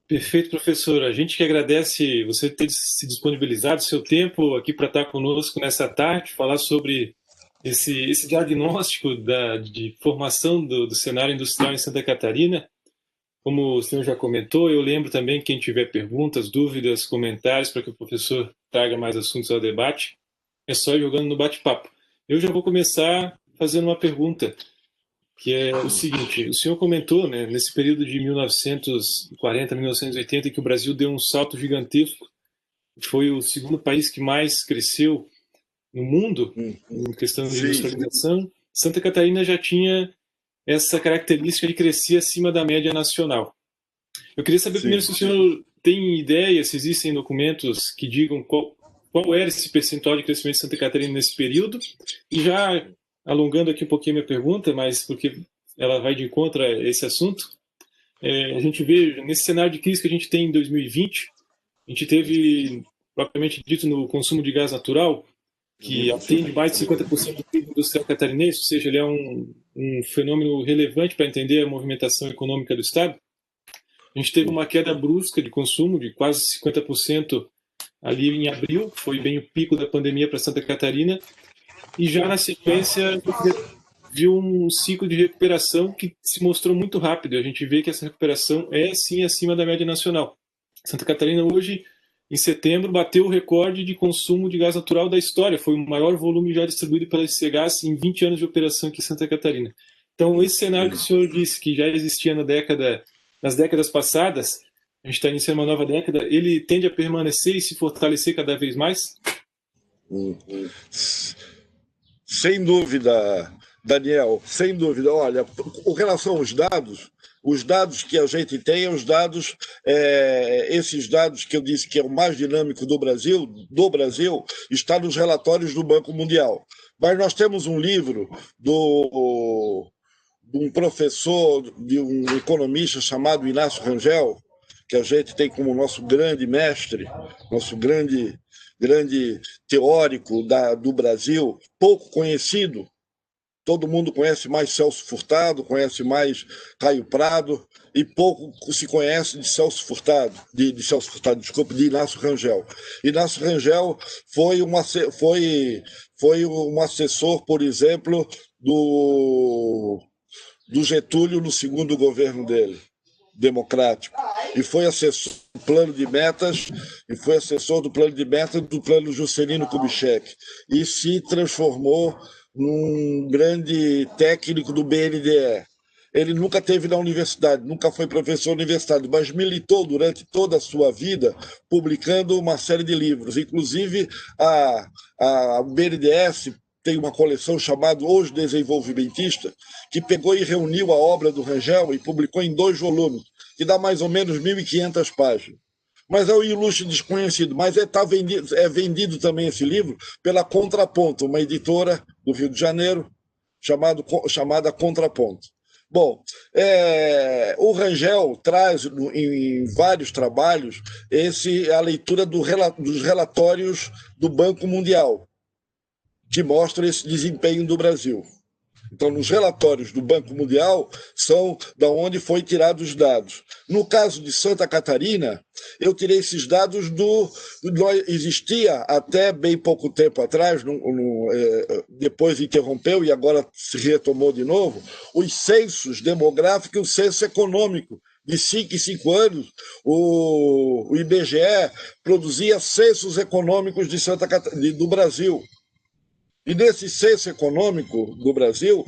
Perfeito, professor. A gente que agradece você ter se disponibilizado seu tempo aqui para estar conosco nessa tarde, falar sobre esse diagnóstico de formação do cenário industrial em Santa Catarina. Como o senhor já comentou, eu lembro também que quem tiver perguntas, dúvidas, comentários para que o professor traga mais assuntos ao debate, é só ir jogando no bate-papo. Eu já vou começar fazendo uma pergunta, que é o seguinte: o senhor comentou, né, nesse período de 1940, 1980, que o Brasil deu um salto gigantesco, foi o segundo país que mais cresceu no mundo em questão de industrialização. Santa Catarina já tinha essa característica de crescer acima da média nacional. Eu queria saber primeiro se o senhor tem ideia, se existem documentos que digam qual era esse percentual de crescimento de Santa Catarina nesse período, e já alongando aqui um pouquinho a minha pergunta, mas porque ela vai de encontro a esse assunto, a gente vê nesse cenário de crise que a gente tem em 2020, a gente teve, propriamente dito, no consumo de gás natural, que atende mais de 50% do PIB industrial catarinense, ou seja, ele é um fenômeno relevante para entender a movimentação econômica do Estado. A gente teve uma queda brusca de consumo de quase 50% ali em abril, que foi bem o pico da pandemia para Santa Catarina, e já na sequência viu um ciclo de recuperação que se mostrou muito rápido. A gente vê que essa recuperação é sim acima da média nacional. Santa Catarina hoje em setembro, bateu o recorde de consumo de gás natural da história. Foi o maior volume já distribuído pela SC Gás em 20 anos de operação aqui em Santa Catarina. Então, esse cenário que o senhor disse que já existia nas décadas passadas, a gente está iniciando uma nova década, ele tende a permanecer e se fortalecer cada vez mais? Sem dúvida, Daniel, sem dúvida. Olha, com relação aos dados, os dados que a gente tem, esses dados que eu disse que é o mais dinâmico do Brasil, está nos relatórios do Banco Mundial. Mas nós temos um livro de um professor, de um economista chamado Inácio Rangel, que a gente tem como nosso grande mestre, nosso grande teórico do Brasil, pouco conhecido. Todo mundo conhece mais Celso Furtado, conhece mais Caio Prado, e pouco se conhece de Celso Furtado, de Inácio Rangel. Inácio Rangel foi um assessor, por exemplo, do Getúlio no segundo governo dele, democrático, e foi assessor do plano de metas, do plano Juscelino Kubitschek, e se transformou num grande técnico do BNDE. Ele nunca teve na universidade, nunca foi professor universitário, mas militou durante toda a sua vida, publicando uma série de livros. Inclusive, a BNDES tem uma coleção chamada Os Desenvolvimentistas, que pegou e reuniu a obra do Rangel e publicou em 2 volumes, que dá mais ou menos 1.500 páginas. Mas é o ilustre desconhecido. Mas é vendido também esse livro pela Contraponto, uma editora do Rio de Janeiro, chamada Contraponto. Bom, o Rangel traz em vários trabalhos a leitura dos relatórios do Banco Mundial, que mostram esse desempenho do Brasil. Então, nos relatórios do Banco Mundial, são da onde foi tirados os dados. No caso de Santa Catarina, eu tirei esses dados existia até bem pouco tempo atrás, depois interrompeu e agora se retomou de novo, os censos demográficos e o censo econômico. De 5 em 5 anos, o IBGE produzia censos econômicos do Brasil. E nesse censo econômico do Brasil,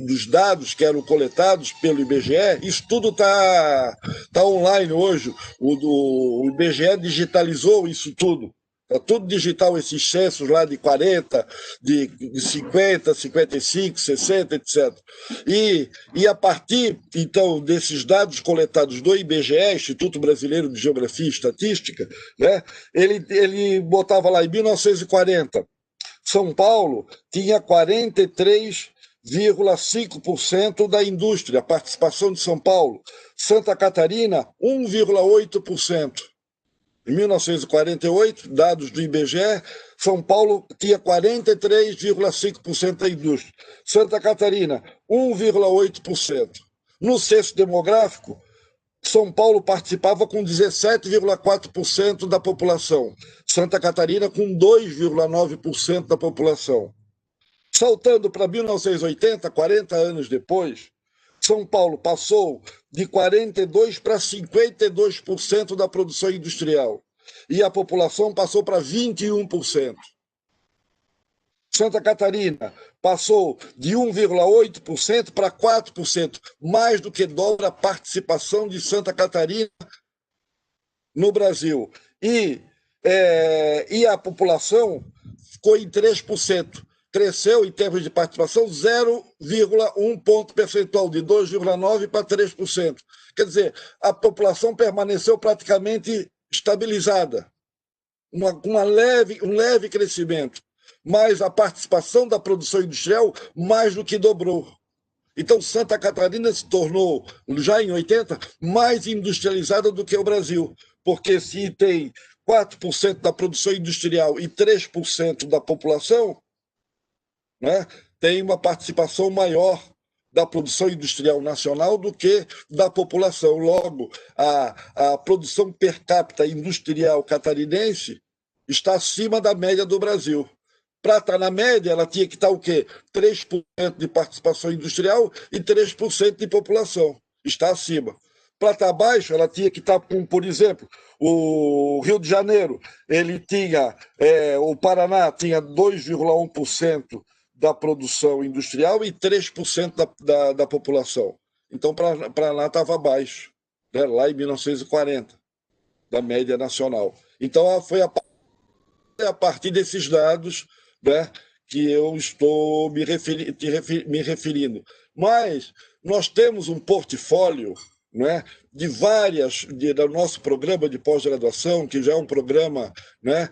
dos dados que eram coletados pelo IBGE, isso tudo está online hoje. O IBGE digitalizou isso tudo. Está tudo digital, esses censos lá de 40, de 50, 55, 60, etc. E a partir, então, desses dados coletados do IBGE, Instituto Brasileiro de Geografia e Estatística, né, ele botava lá em 1940, São Paulo tinha 43,5% da indústria, a participação de São Paulo. Santa Catarina, 1,8%. Em 1948, dados do IBGE, São Paulo tinha 43,5% da indústria. Santa Catarina, 1,8%. No censo demográfico, São Paulo participava com 17,4% da população. Santa Catarina com 2,9% da população. Saltando para 1980, 40 anos depois, São Paulo passou de 42% para 52% da produção industrial e a população passou para 21%. Santa Catarina passou de 1,8% para 4%, mais do que dobra a participação de Santa Catarina no Brasil. E a população ficou em 3%. Cresceu em termos de participação 0,1 ponto percentual, de 2,9% para 3%. Quer dizer, a população permaneceu praticamente estabilizada, um leve crescimento, mas a participação da produção industrial mais do que dobrou. Então, Santa Catarina se tornou, já em 80, mais industrializada do que o Brasil, porque se tem 4% da produção industrial e 3% da população, né, tem uma participação maior da produção industrial nacional do que da população. Logo, a produção per capita industrial catarinense está acima da média do Brasil. Para estar na média, ela tinha que estar o quê? 3% de participação industrial e 3% de população. Está acima. Para estar baixo, ela tinha que estar com, por exemplo, o Rio de Janeiro, ele tinha, o Paraná tinha 2,1% da produção industrial e 3% da população. Então, Paraná estava abaixo, né, lá em 1940, da média nacional. Então, foi a partir desses dados, né, que eu estou me referindo. Mas nós temos um portfólio, né, do nosso programa de pós-graduação, que já é um programa, né,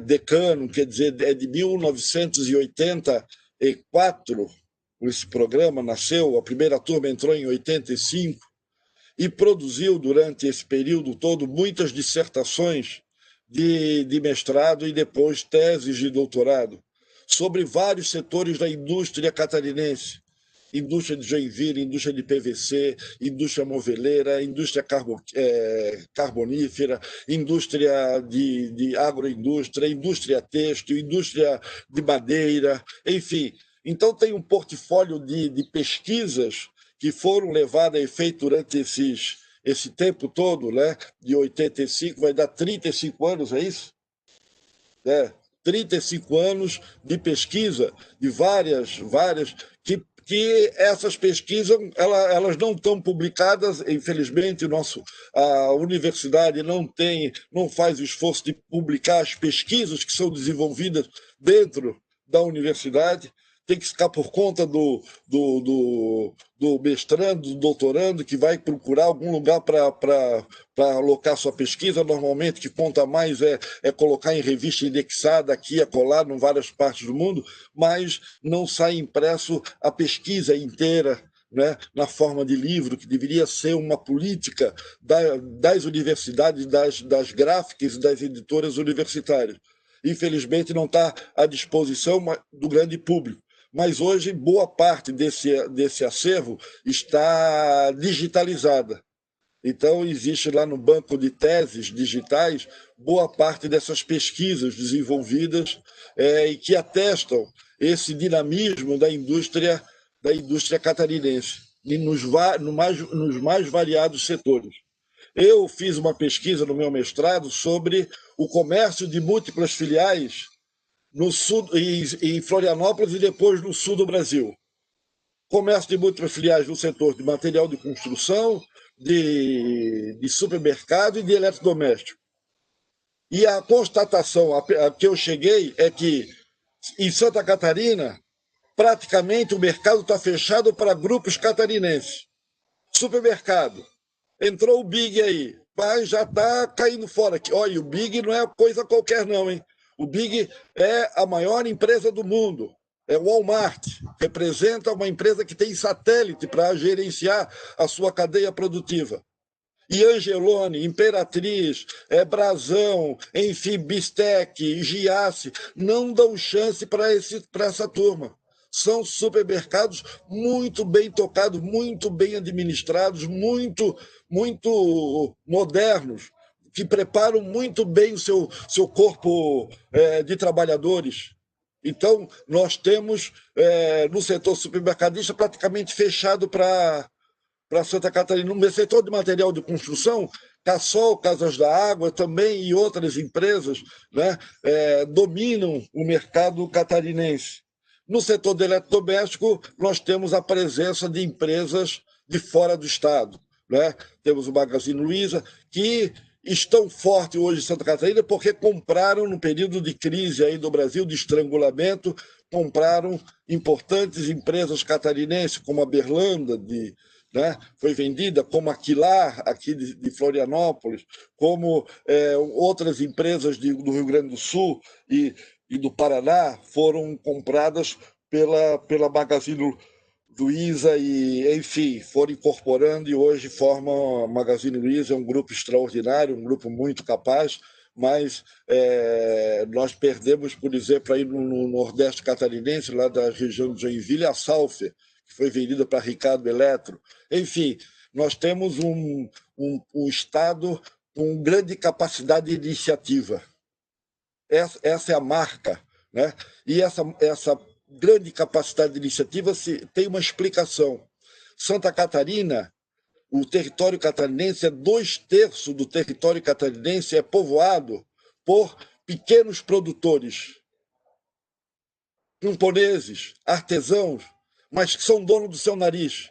decano, quer dizer, é de 1984, esse programa nasceu, a primeira turma entrou em 85, e produziu durante esse período todo muitas dissertações de mestrado e depois teses de doutorado sobre vários setores da indústria catarinense. Indústria de Joinville, indústria de PVC, indústria moveleira, indústria carbonífera, indústria de agroindústria, indústria têxtil, indústria de madeira, enfim. Então, tem um portfólio de pesquisas que foram levadas a efeito durante esse tempo todo, né? De 85, vai dar 35 anos, é isso? 35 anos de pesquisa, de várias, que essas pesquisas elas não estão publicadas, infelizmente a universidade não faz o esforço de publicar as pesquisas que são desenvolvidas dentro da universidade, tem que ficar por conta do mestrando, do doutorando, que vai procurar algum lugar para alocar sua pesquisa. Normalmente, que conta mais é colocar em revista indexada aqui, acolá, em várias partes do mundo, mas não sai impresso a pesquisa inteira, né, na forma de livro, que deveria ser uma política das universidades, das gráficas e das editoras universitárias. Infelizmente, não está à disposição do grande público. Mas hoje boa parte desse acervo está digitalizada. Então, existe lá no banco de teses digitais boa parte dessas pesquisas desenvolvidas e que atestam esse dinamismo da indústria catarinense, e nos mais variados setores. Eu fiz uma pesquisa no meu mestrado sobre o comércio de múltiplas filiais no sul, em Florianópolis e depois no sul do Brasil. Comércio de múltiplas filiais no setor de material de construção, de supermercado e de eletrodoméstico. E a constatação a que eu cheguei é que, em Santa Catarina, praticamente o mercado está fechado para grupos catarinenses. Supermercado. Entrou o Big aí, mas já está caindo fora. Olha, o Big não é coisa qualquer não, hein? O Big é a maior empresa do mundo, é o Walmart, representa uma empresa que tem satélite para gerenciar a sua cadeia produtiva. E Angelone, Imperatriz, Brasão, enfim, Bistec, Giasse, não dão chance para essa turma. São supermercados muito bem tocados, muito bem administrados, muito modernos, que preparam muito bem o seu corpo de trabalhadores. Então, nós temos, no setor supermercadista, praticamente fechado para Santa Catarina. No setor de material de construção, Cassol, Casas da Água também e outras empresas, né, dominam o mercado catarinense. No setor de eletrodoméstico, nós temos a presença de empresas de fora do estado, né? Temos o Magazine Luiza, que estão fortes hoje em Santa Catarina porque compraram, no período de crise aí do Brasil, de estrangulamento, compraram importantes empresas catarinenses, como a Berlanda, né, foi vendida, como a Quilar, aqui de Florianópolis, como outras empresas do Rio Grande do Sul e do Paraná foram compradas pela Magazine Luiza e, enfim, foram incorporando e hoje formam a Magazine Luiza, é um grupo extraordinário, um grupo muito capaz, mas nós perdemos, por exemplo, aí no Nordeste catarinense, lá da região de Joinville, a Salfer, que foi vendida para Ricardo Eletro. Enfim, nós temos um Estado com grande capacidade de iniciativa. Essa é a marca, né? E essa grande capacidade de iniciativa tem uma explicação. Santa Catarina, o território catarinense, 2/3 do território catarinense é povoado por pequenos produtores, camponeses, artesãos, mas que são donos do seu nariz.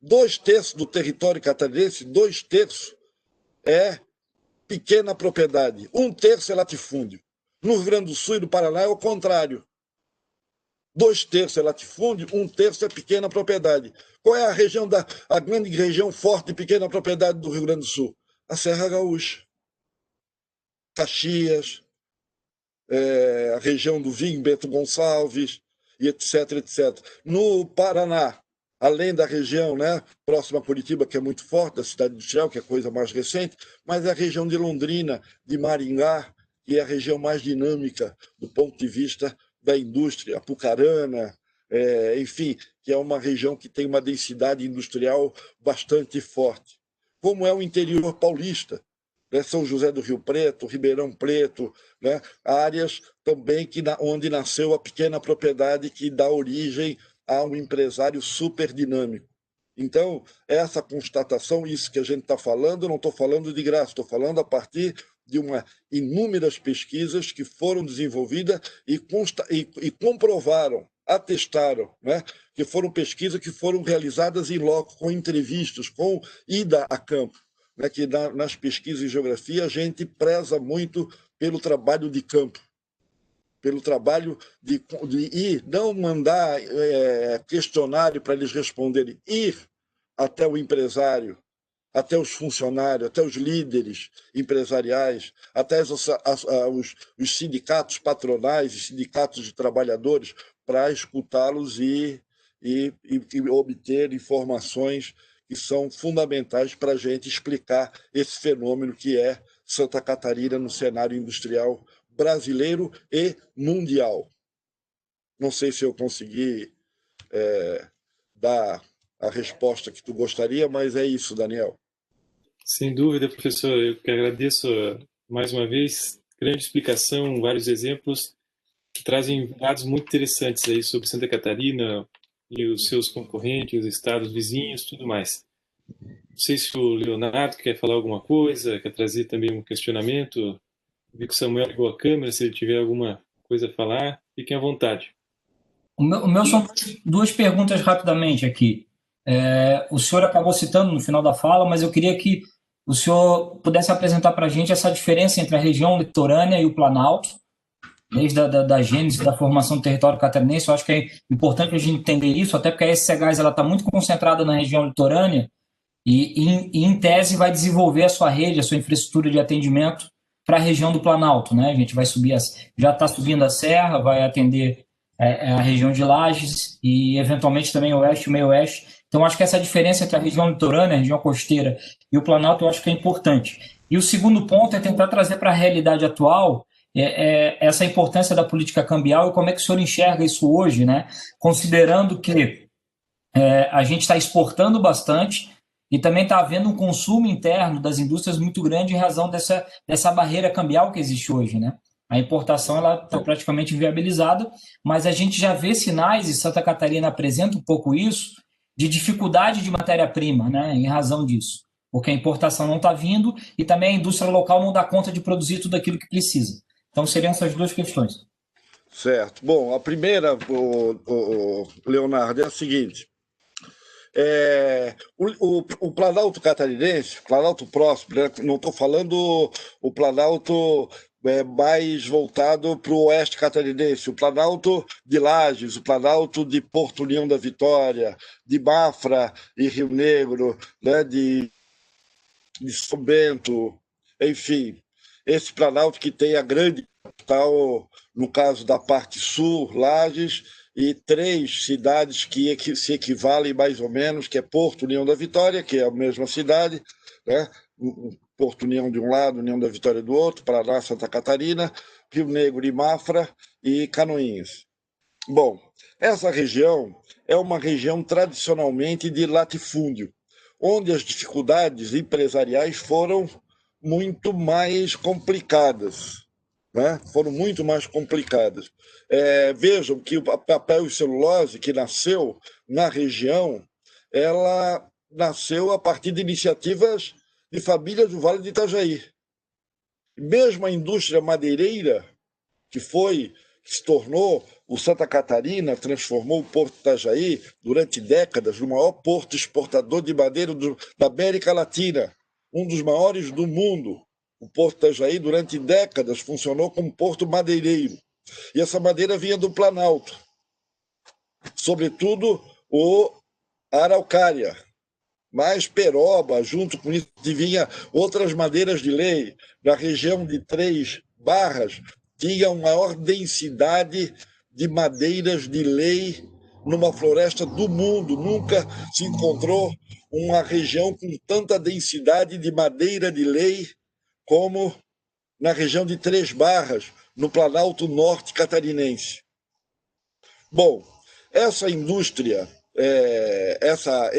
2/3 do território catarinense, 2/3 é pequena propriedade, 1/3 é latifúndio. No Rio Grande do Sul e no Paraná é o contrário. 2/3 é latifúndio, 1/3 é pequena propriedade. Qual é a grande região forte de pequena propriedade do Rio Grande do Sul? A Serra Gaúcha. Caxias, a região do Vinho, Bento Gonçalves, e etc, etc. No Paraná, além da região, né, próxima a Curitiba, que é muito forte, da cidade industrial, que é a coisa mais recente, mas é a região de Londrina, de Maringá, que é a região mais dinâmica do ponto de vista da indústria, Apucarana, enfim, que é uma região que tem uma densidade industrial bastante forte. Como é o interior paulista, né, São José do Rio Preto, Ribeirão Preto, né, áreas também onde nasceu a pequena propriedade que dá origem a um empresário super dinâmico. Então, essa constatação, isso que a gente está falando, eu não estou falando de graça, estou falando a partir de inúmeras pesquisas que foram desenvolvidas e comprovaram, atestaram, né, que foram pesquisas que foram realizadas em loco, com entrevistas, com ida a campo. Né, que nas pesquisas em geografia a gente preza muito pelo trabalho de campo, pelo trabalho de ir, não mandar questionário para eles responderem, ir até o empresário, até os funcionários, até os líderes empresariais, até os sindicatos patronais e sindicatos de trabalhadores, para escutá-los e obter informações que são fundamentais para a gente explicar esse fenômeno que é Santa Catarina no cenário industrial brasileiro e mundial. Não sei se eu consegui dar a resposta que tu gostaria, mas é isso, Daniel. Sem dúvida, professor. Eu que agradeço mais uma vez. Grande explicação, vários exemplos que trazem dados muito interessantes aí sobre Santa Catarina e os seus concorrentes, os estados vizinhos, tudo mais. Não sei se o Leonardo quer falar alguma coisa, quer trazer também um questionamento. Vi que o Samuel ligou a câmera, se ele tiver alguma coisa a falar, fiquem à vontade. O meu são duas perguntas rapidamente aqui. O senhor acabou citando no final da fala, mas eu queria que o senhor pudesse apresentar para a gente essa diferença entre a região litorânea e o Planalto, desde da gênese da formação do território catarinense. Eu acho que é importante a gente entender isso, até porque a SCGás está muito concentrada na região litorânea e, em tese, vai desenvolver a sua rede, a sua infraestrutura de atendimento para a região do Planalto, né? A gente vai subir, já está subindo a serra, vai atender a região de Lages e, eventualmente, também o oeste e o meio-oeste. Então, acho que essa diferença entre a região litorânea, a região costeira e o Planalto, eu acho que é importante. E o segundo ponto é tentar trazer para a realidade atual essa importância da política cambial e como é que o senhor enxerga isso hoje, né? Considerando que a gente está exportando bastante e também está havendo um consumo interno das indústrias muito grande em razão dessa barreira cambial que existe hoje, né? A importação está praticamente inviabilizada, mas a gente já vê sinais, e Santa Catarina apresenta um pouco isso, de dificuldade de matéria-prima, né, em razão disso, porque a importação não está vindo e também a indústria local não dá conta de produzir tudo aquilo que precisa. Então, seriam essas duas questões. Certo. Bom, a primeira, Leonardo, é a seguinte. O Planalto catarinense, Planalto próximo, né, não estou falando o Planalto mais voltado para o oeste catarinense, o Planalto de Lages, o Planalto de Porto União da Vitória, de Mafra e Rio Negro, né, de São Bento, enfim, esse Planalto que tem a grande capital, no caso da parte sul, Lages, e 3 cidades que se equivalem mais ou menos, que é Porto União da Vitória, que é a mesma cidade, né? Porto União de um lado, União da Vitória do outro, Paraná, Santa Catarina, Rio Negro e Mafra e Canoinhas. Bom, essa região é uma região tradicionalmente de latifúndio, onde as dificuldades empresariais foram muito mais complicadas. Né? Foram muito mais complicadas. Vejam que o papel e celulose, que nasceu na região, ela nasceu a partir de iniciativas de famílias do Vale do Itajaí. Mesmo a indústria madeireira, que se tornou o Santa Catarina, transformou o Porto Itajaí durante décadas no maior porto exportador de madeira da América Latina, um dos maiores do mundo. O Porto Itajaí, durante décadas, funcionou como porto madeireiro. E essa madeira vinha do Planalto, sobretudo o araucária, mas peroba, junto com isso, vinha outras madeiras de lei. Na região de Três Barras, tinha uma maior densidade de madeiras de lei numa floresta do mundo. Nunca se encontrou uma região com tanta densidade de madeira de lei como na região de Três Barras, no Planalto Norte catarinense. Bom, essa indústria, essa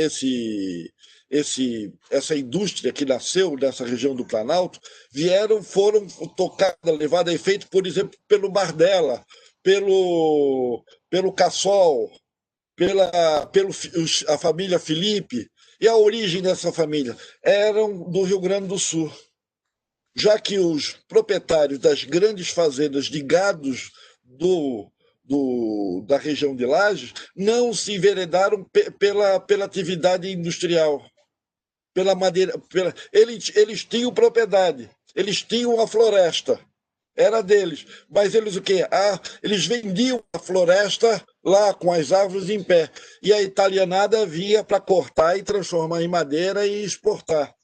indústria que nasceu nessa região do Planalto, foram tocadas, levadas a efeito, por exemplo, pelo Bardella, pelo Cassol, a família Felipe. E a origem dessa família eram do Rio Grande do Sul, já que os proprietários das grandes fazendas de gados da região de Lages não se enveredaram pela atividade industrial, pela madeira. Eles tinham propriedade, eles tinham a floresta, era deles, mas eles o quê? Eles vendiam a floresta lá com as árvores em pé, e a italianada vinha para cortar e transformar em madeira e exportar.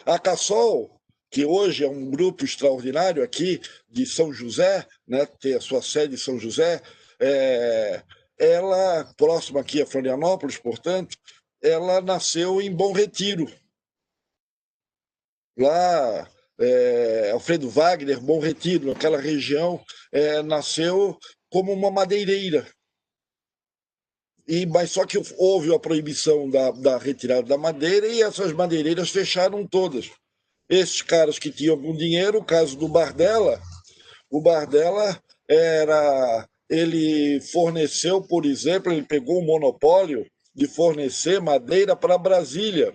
A Cassol, que hoje é um grupo extraordinário aqui de São José, né, tem a sua sede em São José, ela, próxima aqui a Florianópolis, portanto, ela nasceu em Bom Retiro. Lá, Alfredo Wagner, Bom Retiro, naquela região, nasceu como uma madeireira. Mas só que houve a proibição da retirada da madeira e essas madeireiras fecharam todas. Esses caras que tinham algum dinheiro, o caso do Bardella, o Bardella ele forneceu, por exemplo, ele pegou o monopólio de fornecer madeira para Brasília.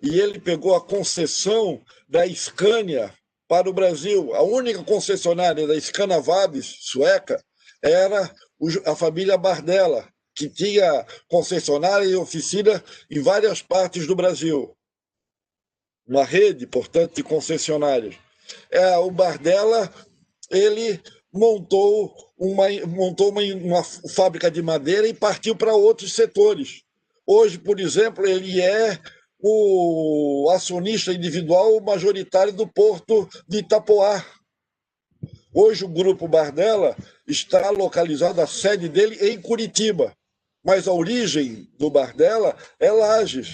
E ele pegou a concessão da Scania para o Brasil. A única concessionária da Scania Vabis, sueca, era a família Bardella, que tinha concessionária e oficina em várias partes do Brasil. Uma rede, portanto, de concessionárias. O Bardella, ele montou uma fábrica de madeira e partiu para outros setores. Hoje, por exemplo, ele é o acionista individual majoritário do Porto de Itapoá. Hoje o Grupo Bardella está localizado, a sede dele, em Curitiba, mas a origem do Bardella é Lages.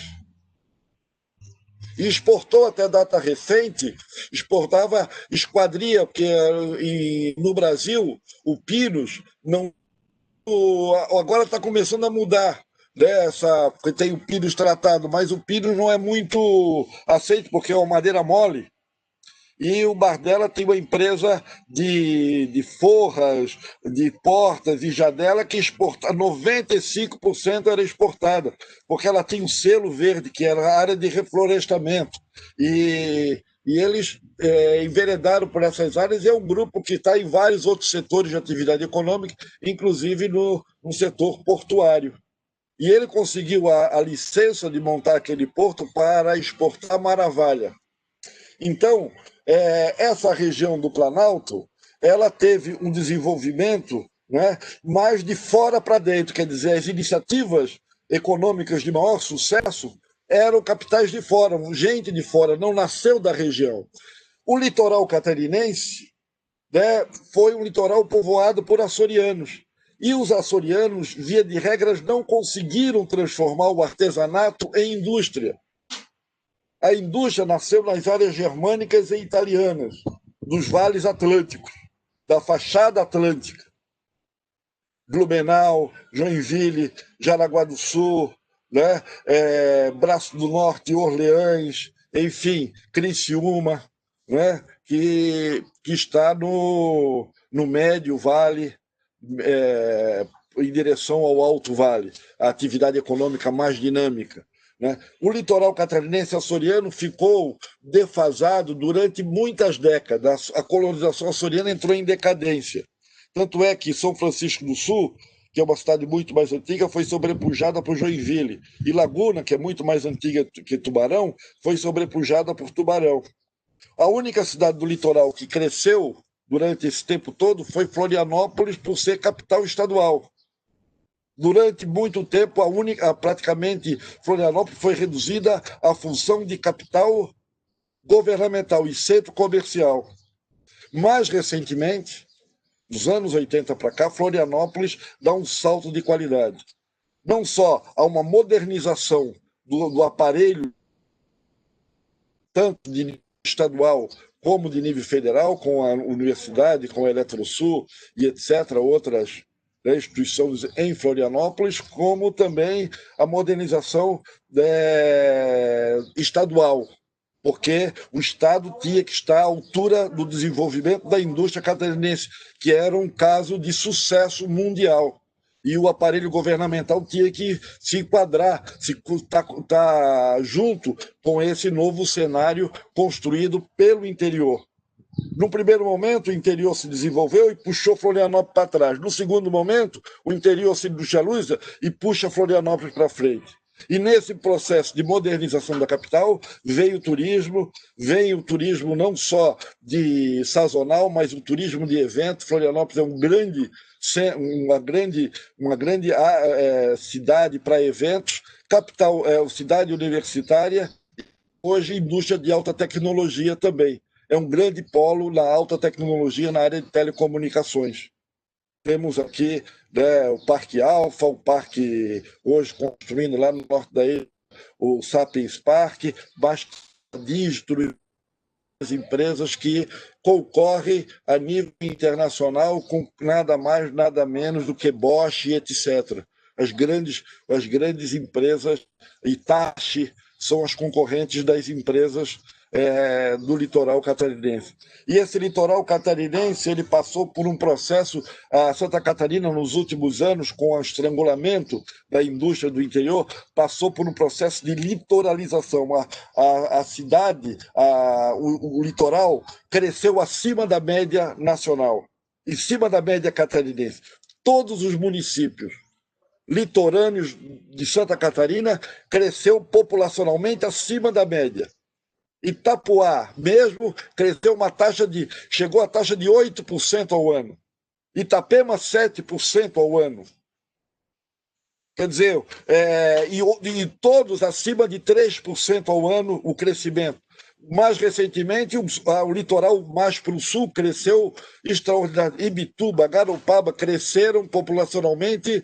E exportou até data recente, exportava esquadria, porque no Brasil o Pinus agora está começando a mudar. Tem o Pinus tratado, mas o Pinus não é muito aceito, porque é uma madeira mole. E o Bardella tem uma empresa de forras, de portas e janela que exporta 95% era exportada, porque ela tem um selo verde, que era a área de reflorestamento. E eles enveredaram por essas áreas, e é um grupo que está em vários outros setores de atividade econômica, inclusive no setor portuário. E ele conseguiu a licença de montar aquele porto para exportar maravilha. Então, essa região do Planalto, ela teve um desenvolvimento, né, mais de fora para dentro, quer dizer, as iniciativas econômicas de maior sucesso eram capitais de fora, gente de fora, não nasceu da região. O litoral catarinense, né, foi um litoral povoado por açorianos, e os açorianos, via de regras, não conseguiram transformar o artesanato em indústria. A indústria nasceu nas áreas germânicas e italianas, dos vales atlânticos, da fachada atlântica. Blumenau, Joinville, Jaraguá do Sul, né? Braço do Norte, Orleans, enfim, Criciúma, né? que está no médio vale, em direção ao alto vale, a atividade econômica mais dinâmica. né? O litoral catarinense açoriano ficou defasado durante muitas décadas. A colonização açoriana entrou em decadência. Tanto é que São Francisco do Sul, que é uma cidade muito mais antiga, foi sobrepujada por Joinville. E Laguna, que é muito mais antiga que Tubarão, foi sobrepujada por Tubarão. A única cidade do litoral que cresceu durante esse tempo todo foi Florianópolis, por ser capital estadual. Durante muito tempo, praticamente, Florianópolis foi reduzida à função de capital governamental e centro comercial. Mais recentemente, dos anos 80 para cá, Florianópolis dá um salto de qualidade. Não só há uma modernização do aparelho, tanto de nível estadual como de nível federal, com a universidade, com a Eletrosul e etc., outras instituições em Florianópolis, como também a modernização estadual, porque o Estado tinha que estar à altura do desenvolvimento da indústria catarinense, que era um caso de sucesso mundial. E o aparelho governamental tinha que se enquadrar, tá junto com esse novo cenário construído pelo interior. No primeiro momento, o interior se desenvolveu e puxou Florianópolis para trás. No segundo momento, o interior se industrializa e puxa Florianópolis para frente. E nesse processo de modernização da capital, veio o turismo não só de sazonal, mas o turismo de evento. Florianópolis é uma grande cidade para eventos, capital, cidade universitária, hoje indústria de alta tecnologia também. É um grande polo na alta tecnologia na área de telecomunicações. Temos aqui, né, o Parque Alfa, o parque hoje construindo lá no norte da ilha, o Sapiens Park, bastante dígito, as empresas que concorrem a nível internacional com nada mais, nada menos do que Bosch e etc. As grandes empresas, Hitachi, são as concorrentes das empresas do litoral catarinense. E esse litoral catarinense, ele passou por um processo, a Santa Catarina, nos últimos anos, com o estrangulamento da indústria do interior, passou por um processo de litoralização. A cidade, o litoral, cresceu acima da média nacional, em cima da média catarinense. Todos os municípios litorâneos de Santa Catarina cresceu populacionalmente acima da média. Itapuá mesmo chegou à taxa de 8% ao ano. Itapema, 7% ao ano. Quer dizer, e todos acima de 3% ao ano o crescimento. Mais recentemente, o litoral mais para o sul cresceu extraordinariamente. Ibituba, Garopaba cresceram populacionalmente.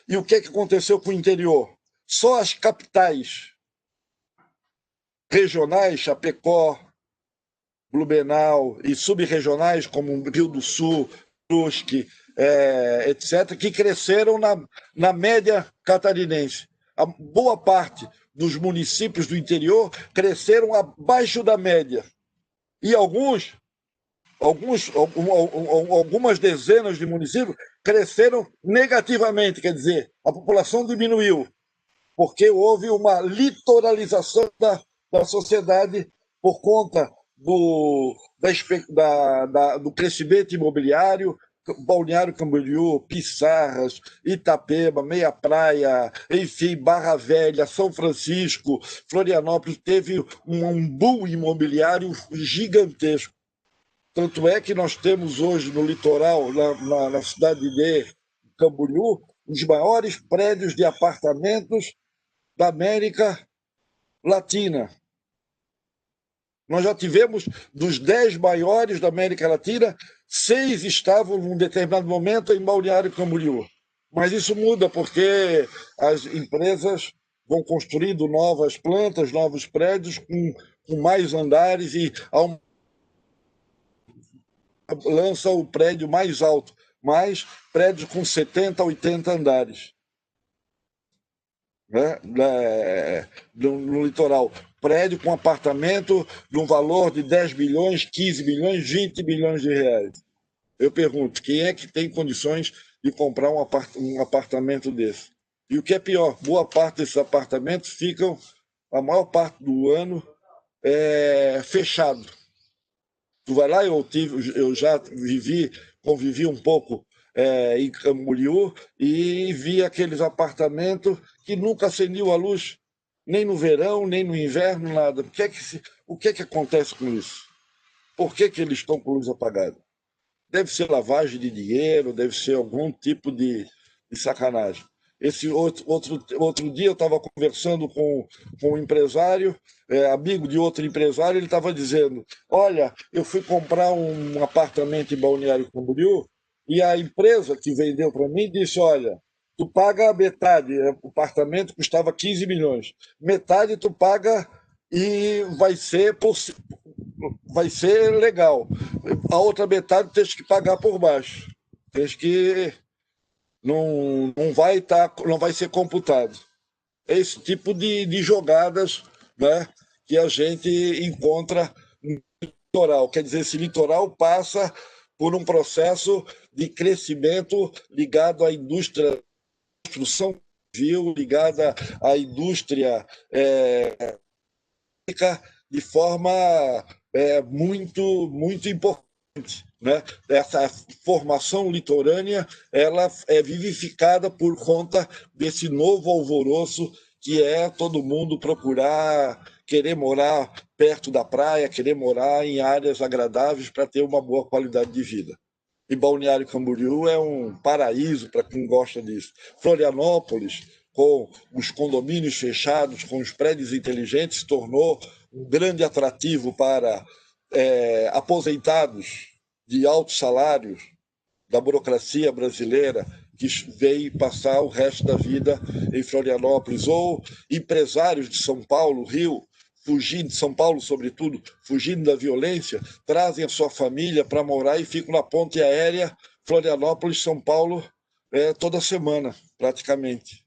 E o que aconteceu com o interior? Só as capitais regionais, Chapecó, Blumenau, e subregionais como Rio do Sul, Brusque, etc., que cresceram na média catarinense. A boa parte dos municípios do interior cresceram abaixo da média. E algumas dezenas de municípios cresceram negativamente, quer dizer, a população diminuiu, porque houve uma litoralização da sociedade por conta do crescimento imobiliário. Balneário Camboriú, Pissarras, Itapema, Meia Praia, enfim, Barra Velha, São Francisco, Florianópolis, teve um boom imobiliário gigantesco. Tanto é que nós temos hoje no litoral, na cidade de Camboriú, os maiores prédios de apartamentos da América Latina. Nós já tivemos, dos 10 maiores da América Latina, 6 estavam, num determinado momento, em Balneário Camboriú. Mas isso muda, porque as empresas vão construindo novas plantas, novos prédios, com mais andares, e lança o prédio mais alto, mais prédios com 70, 80 andares, né? No litoral. Prédio com apartamento de um valor de 10 bilhões, 15 bilhões, 20 bilhões de reais. Eu pergunto, quem é que tem condições de comprar um apartamento desse? E o que é pior, boa parte desses apartamentos ficam, a maior parte do ano, fechado. Tu vai lá, eu já convivi um pouco em Camboriú e vi aqueles apartamentos que nunca acendiam a luz, nem no verão, nem no inverno, nada. O que é que acontece com isso? Por que eles estão com luz apagada? Deve ser lavagem de dinheiro, deve ser algum tipo de sacanagem. Esse outro dia eu estava conversando com um empresário, amigo de outro empresário, ele estava dizendo: olha, eu fui comprar um apartamento em Balneário Camboriú e a empresa que vendeu para mim disse: olha, tu paga a metade, o apartamento custava 15 milhões, metade tu paga e vai ser legal. A outra metade tens que pagar por baixo. Tens que não vai ser computado. É esse tipo de jogadas, né, que a gente encontra no litoral. Quer dizer, esse litoral passa por um processo de crescimento ligado à indústria da construção civil, ligada à indústria de forma muito importante. Né? Essa formação litorânea ela é vivificada por conta desse novo alvoroço que é todo mundo procurar querer morar perto da praia, querer morar em áreas agradáveis para ter uma boa qualidade de vida. E Balneário Camboriú é um paraíso para quem gosta disso. Florianópolis, com os condomínios fechados, com os prédios inteligentes, se tornou um grande atrativo para aposentados de altos salários da burocracia brasileira que veio passar o resto da vida em Florianópolis, ou empresários de São Paulo, Rio, fugindo de São Paulo, sobretudo, fugindo da violência, trazem a sua família para morar e ficam na ponte aérea Florianópolis, São Paulo, toda semana, praticamente.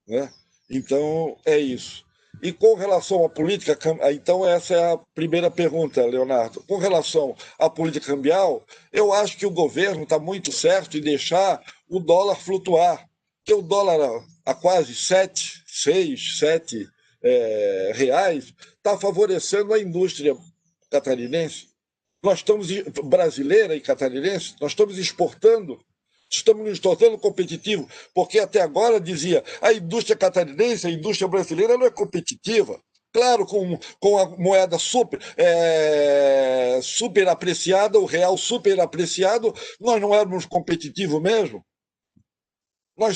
Né? Então, é isso. E com relação à política, então essa é a primeira pergunta, Leonardo. Com relação à política cambial, eu acho que o governo está muito certo em deixar o dólar flutuar, porque o dólar a quase 7, 6, 7 reais está favorecendo a indústria catarinense. Nós estamos, brasileira e catarinense, nós estamos exportando. Estamos nos tornando competitivos, porque até agora dizia a indústria catarinense, a indústria brasileira não é competitiva. Claro, com a moeda super apreciada, o real super apreciado, nós não éramos competitivos mesmo.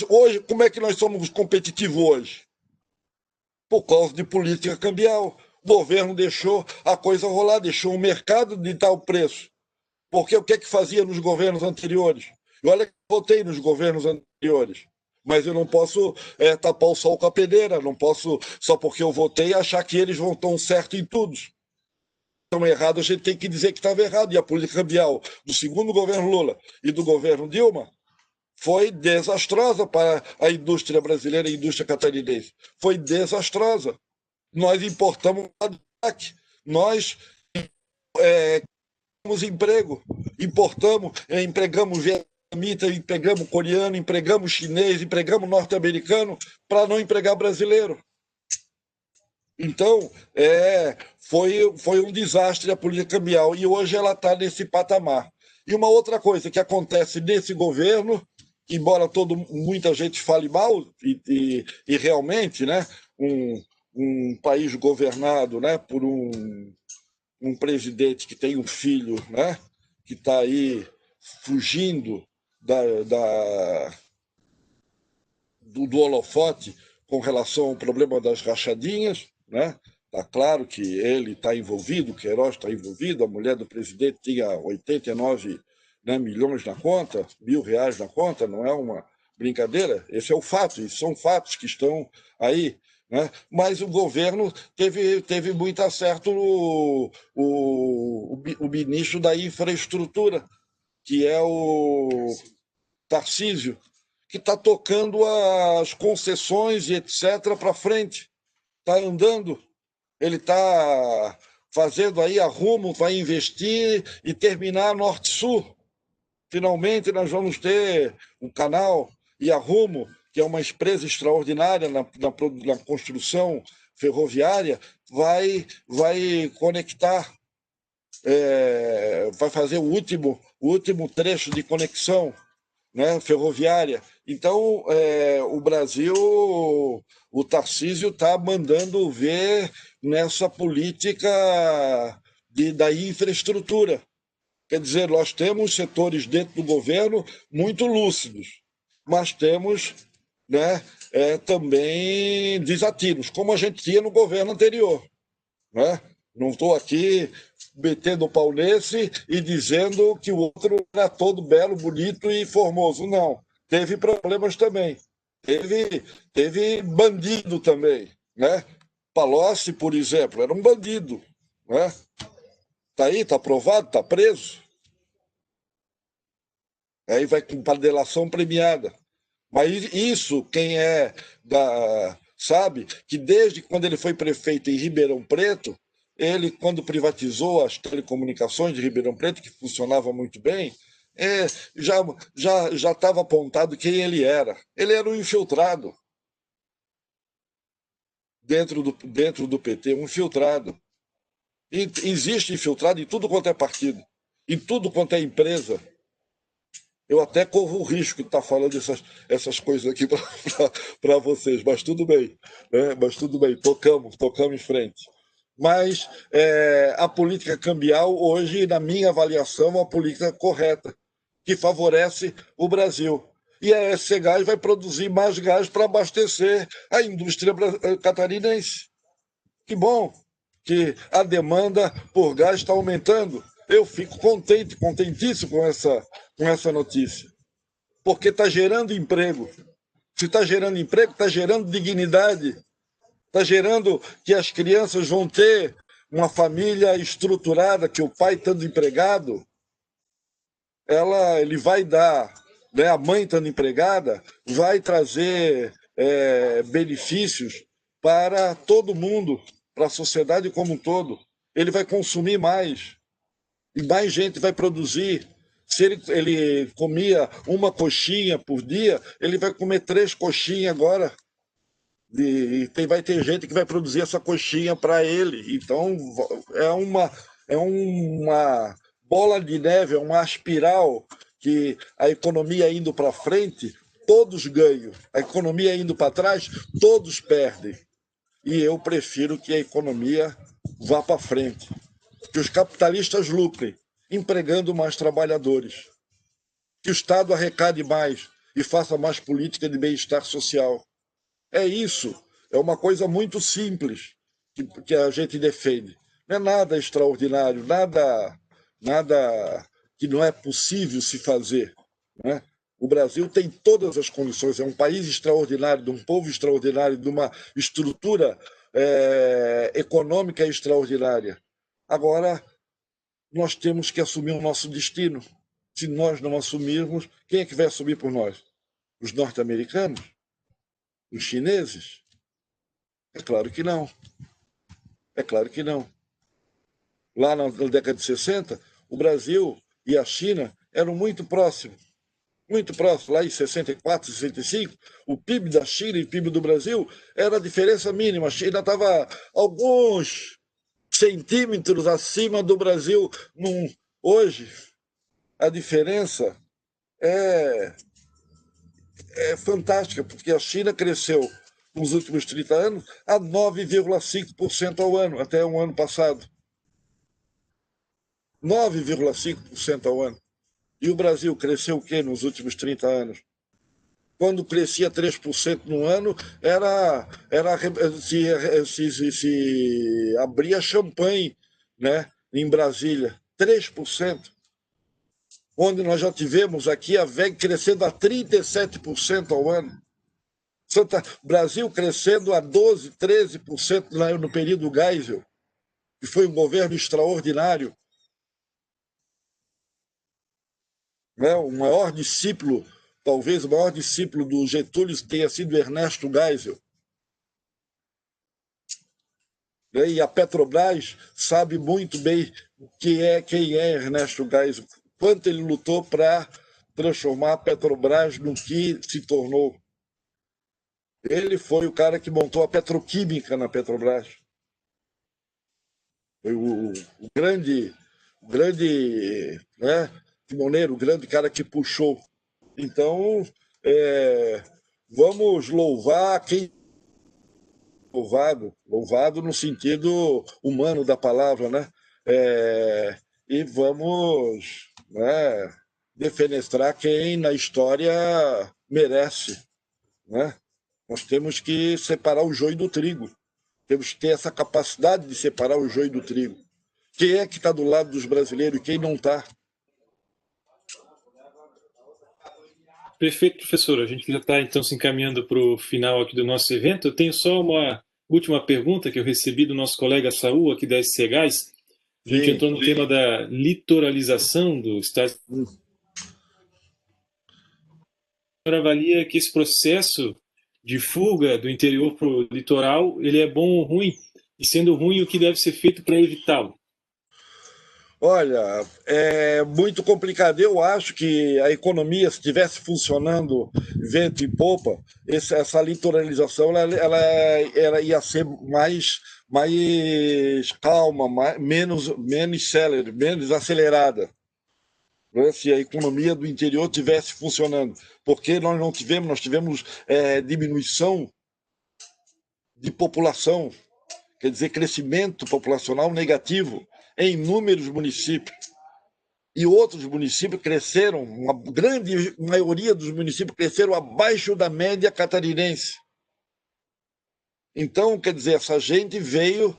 Hoje, como é que nós somos competitivos hoje? Por causa de política cambial. O governo deixou a coisa rolar, deixou o mercado ditar o preço. Porque o que é que fazia nos governos anteriores? E olha que eu votei nos governos anteriores, mas eu não posso tapar o sol com a peneira, não posso, só porque eu votei, achar que eles vão tão certo em tudo. Estão errados, a gente tem que dizer que estava errado. E a política cambial do segundo governo Lula e do governo Dilma foi desastrosa para a indústria brasileira e a indústria catarinense. Foi desastrosa. Nós importamos nós emprego, empregamos vietnamita, empregamos coreano, empregamos chinês, empregamos norte-americano para não empregar brasileiro. Então, foi um desastre a política cambial e hoje ela está nesse patamar. E uma outra coisa que acontece nesse governo, embora muita gente fale mal, e realmente, né, um país governado, né, por um presidente que tem um filho, né, que está aí fugindo do holofote com relação ao problema das rachadinhas, né? Está claro que ele está envolvido, o Queiroz está envolvido, a mulher do presidente tinha 89 milhões na conta, R$ 1.000 na conta, não é uma brincadeira. Esse é o fato, e são fatos que estão aí. Né? Mas o governo teve muito acerto o ministro da infraestrutura, que é o Tarcísio, que está tocando as concessões e etc. para frente, está andando, ele está fazendo aí a Rumo, vai investir e terminar Norte-Sul. Finalmente nós vamos ter um canal e a Rumo, que é uma empresa extraordinária na construção ferroviária, vai conectar, vai fazer o último trecho de conexão, né, ferroviária. Então, o Brasil, o Tarcísio está mandando ver nessa política da infraestrutura. Quer dizer, nós temos setores dentro do governo muito lúcidos, mas temos, né, também desatinos, como a gente tinha no governo anterior. Né? Não estou aqui metendo o pau nesse e dizendo que o outro era todo belo, bonito e formoso. Não. Teve problemas também. Teve bandido também. Né? Palocci, por exemplo, era um bandido. Né? Está aí, está aprovado, está preso. Aí vai com delação premiada. Mas isso, quem sabe que desde quando ele foi prefeito em Ribeirão Preto, ele, quando privatizou as telecomunicações de Ribeirão Preto, que funcionava muito bem, já estava apontado quem ele era. Ele era um infiltrado dentro do PT, um infiltrado. E existe infiltrado em tudo quanto é partido, em tudo quanto é empresa. Eu até corro o risco de estar falando essas coisas aqui para vocês, mas tudo bem, né? Mas tudo bem, tocamos em frente. Mas a política cambial, hoje, na minha avaliação, é uma política correta, que favorece o Brasil. E a SC Gás vai produzir mais gás para abastecer a indústria catarinense. Que bom que a demanda por gás está aumentando. Eu fico contentíssimo com essa notícia, porque está gerando emprego. Se está gerando emprego, está gerando dignidade, está gerando que as crianças vão ter uma família estruturada, que o pai, estando empregado, ele vai dar, né, a mãe estando empregada, vai trazer benefícios para todo mundo, para a sociedade como um todo. Ele vai consumir mais. E mais gente vai produzir. Se ele comia uma coxinha por dia, ele vai comer 3 coxinhas agora. E vai ter gente que vai produzir essa coxinha para ele. Então, é uma bola de neve, é uma espiral que a economia indo para frente, todos ganham. A economia indo para trás, todos perdem. E eu prefiro que a economia vá para frente. Que os capitalistas lucrem, empregando mais trabalhadores. Que o Estado arrecade mais e faça mais política de bem-estar social. É isso. É uma coisa muito simples que a gente defende. Não é nada extraordinário, nada que não é possível se fazer. Né? O Brasil tem todas as condições. É um país extraordinário, de um povo extraordinário, de uma estrutura econômica extraordinária. Agora, nós temos que assumir o nosso destino. Se nós não assumirmos, quem é que vai assumir por nós? Os norte-americanos? Os chineses? É claro que não. É claro que não. Lá na década de 60, o Brasil e a China eram muito próximos. Muito próximo, lá em 64, 65, o PIB da China e o PIB do Brasil era a diferença mínima. A China estava alguns centímetros acima do Brasil. Hoje, a diferença é fantástica, porque a China cresceu nos últimos 30 anos a 9,5% ao ano, até o ano passado. 9,5% ao ano. E o Brasil cresceu o quê nos últimos 30 anos? Quando crescia 3% no ano, se abria champanhe, né, em Brasília. 3%. Onde nós já tivemos aqui a VEG crescendo a 37% ao ano. Brasil crescendo a 12%, 13% no período Geisel, que foi um governo extraordinário. Né? O maior discípulo, talvez o maior discípulo do Getúlio tenha sido Ernesto Geisel. E a Petrobras sabe muito bem quem é Ernesto Geisel, quanto ele lutou para transformar a Petrobras no que se tornou. Ele foi o cara que montou a petroquímica na Petrobras. Foi o grande, né, timoneiro, o grande cara que puxou. Então, vamos louvar quem louvado no sentido humano da palavra, né? E vamos, né, defenestrar quem na história merece, né? Nós temos que separar o joio do trigo. Temos que ter essa capacidade de separar o joio do trigo. Quem é que está do lado dos brasileiros e quem não está? Perfeito, professor. A gente já está, então, se encaminhando para o final aqui do nosso evento. Eu tenho só uma última pergunta que eu recebi do nosso colega Saul, aqui da SC Gás. A gente entrou no tema da litoralização do estado. A senhora avalia que esse processo de fuga do interior para o litoral, ele é bom ou ruim? E sendo ruim, o que deve ser feito para evitá-lo? Olha, é muito complicado. Eu acho que a economia, se estivesse funcionando vento em popa, essa litoralização ela ia ser mais calma, menos célere, menos acelerada, né? Se a economia do interior tivesse funcionando. Porque nós tivemos diminuição de população, quer dizer, crescimento populacional negativo em inúmeros municípios. E outros municípios cresceram, uma grande maioria dos municípios cresceram abaixo da média catarinense. Então, quer dizer, essa gente veio,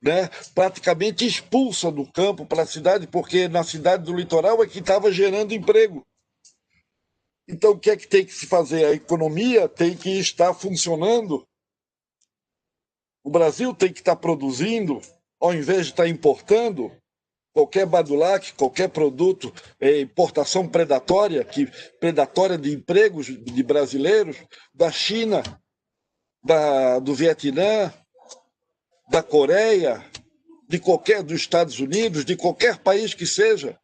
né, praticamente expulsa do campo para a cidade, porque na cidade do litoral é que estava gerando emprego. Então, o que é que tem que se fazer? A economia tem que estar funcionando. O Brasil tem que estar produzindo, ao invés de estar importando. Qualquer badulac, qualquer produto, importação predatória de empregos de brasileiros, da China, do Vietnã, da Coreia, dos Estados Unidos, de qualquer país que seja.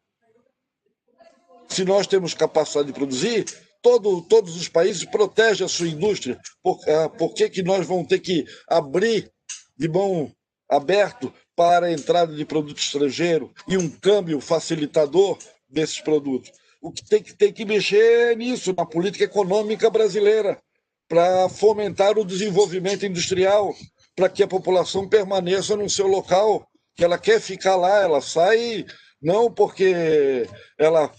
Se nós temos capacidade de produzir, todos os países protegem a sua indústria. Por que nós vamos ter que abrir de mão aberto para a entrada de produto estrangeiro e um câmbio facilitador desses produtos? O que tem que mexer nisso, na política econômica brasileira, para fomentar o desenvolvimento industrial, para que a população permaneça no seu local, que ela quer ficar lá, ela sai não porque ela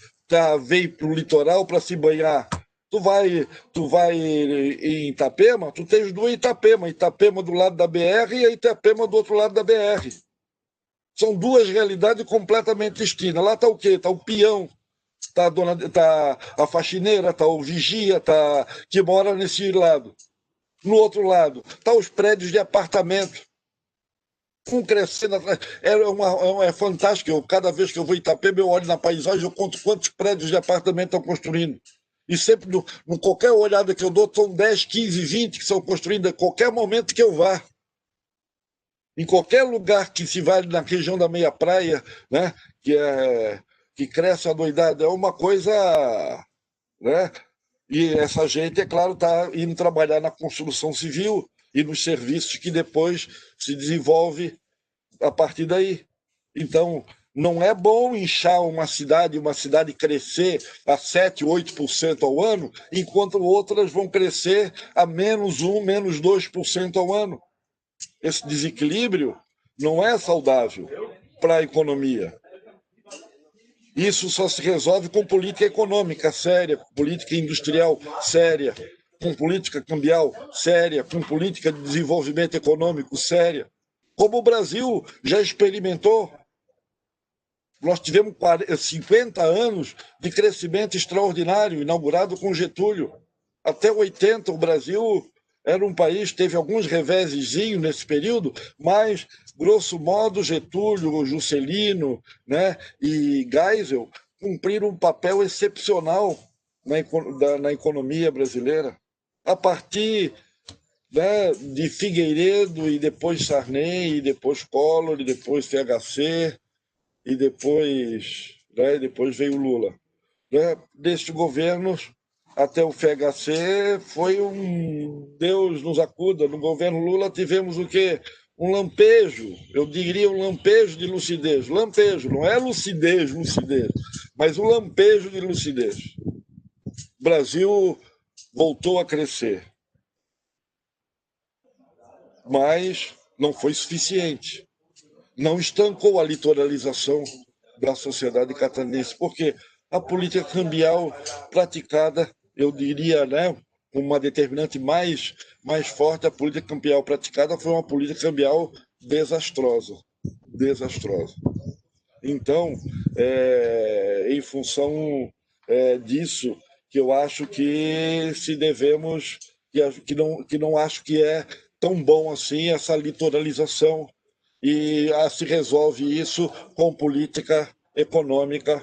veio para o litoral para se banhar. Tu vai em Itapema, tu tens duas Itapema do lado da BR e a Itapema do outro lado da BR. São duas realidades completamente distintas. Lá está o quê? Está o peão, tá a faxineira, está o vigia, que mora nesse lado. No outro lado, está os prédios de apartamento. Um crescendo atrás. É fantástico. Cada vez que eu vou em Itapema, eu olho na paisagem, eu conto quantos prédios de apartamento estão construindo. E sempre, qualquer olhada que eu dou, são 10, 15, 20 que são construídos a qualquer momento que eu vá. Em qualquer lugar que se vai na região da meia praia, né, que cresce a doidada, é uma coisa, né? E essa gente, é claro, está indo trabalhar na construção civil e nos serviços que depois se desenvolve a partir daí. Então, não é bom inchar uma cidade crescer a 7%, 8% ao ano, enquanto outras vão crescer a -1%, -2% ao ano. Esse desequilíbrio não é saudável para a economia. Isso só se resolve com política econômica séria, com política industrial séria, com política cambial séria, com política de desenvolvimento econômico séria. Como o Brasil já experimentou. Nós tivemos 50 anos de crescimento extraordinário, inaugurado com Getúlio. Até 80, o Brasil era um país, teve alguns revesezinhos nesse período, mas, grosso modo, Getúlio, Juscelino, né, e Geisel cumpriram um papel excepcional na economia brasileira. A partir, né, de Figueiredo, e depois Sarney, e depois Collor, e depois FHC, e depois veio Lula. Destes governos, até o FHC foi um Deus nos acuda. No governo Lula tivemos o quê? Um lampejo, eu diria um lampejo de lucidez. Lampejo, não é lucidez, mas um lampejo de lucidez. O Brasil voltou a crescer, mas não foi suficiente. Não estancou a litoralização da sociedade catarinense, porque a política cambial praticada, eu diria, né, uma determinante mais forte, a política cambial praticada foi uma política cambial desastrosa. Então, em função disso, que eu acho que se devemos, que não acho que é tão bom assim essa litoralização, e se resolve isso com política econômica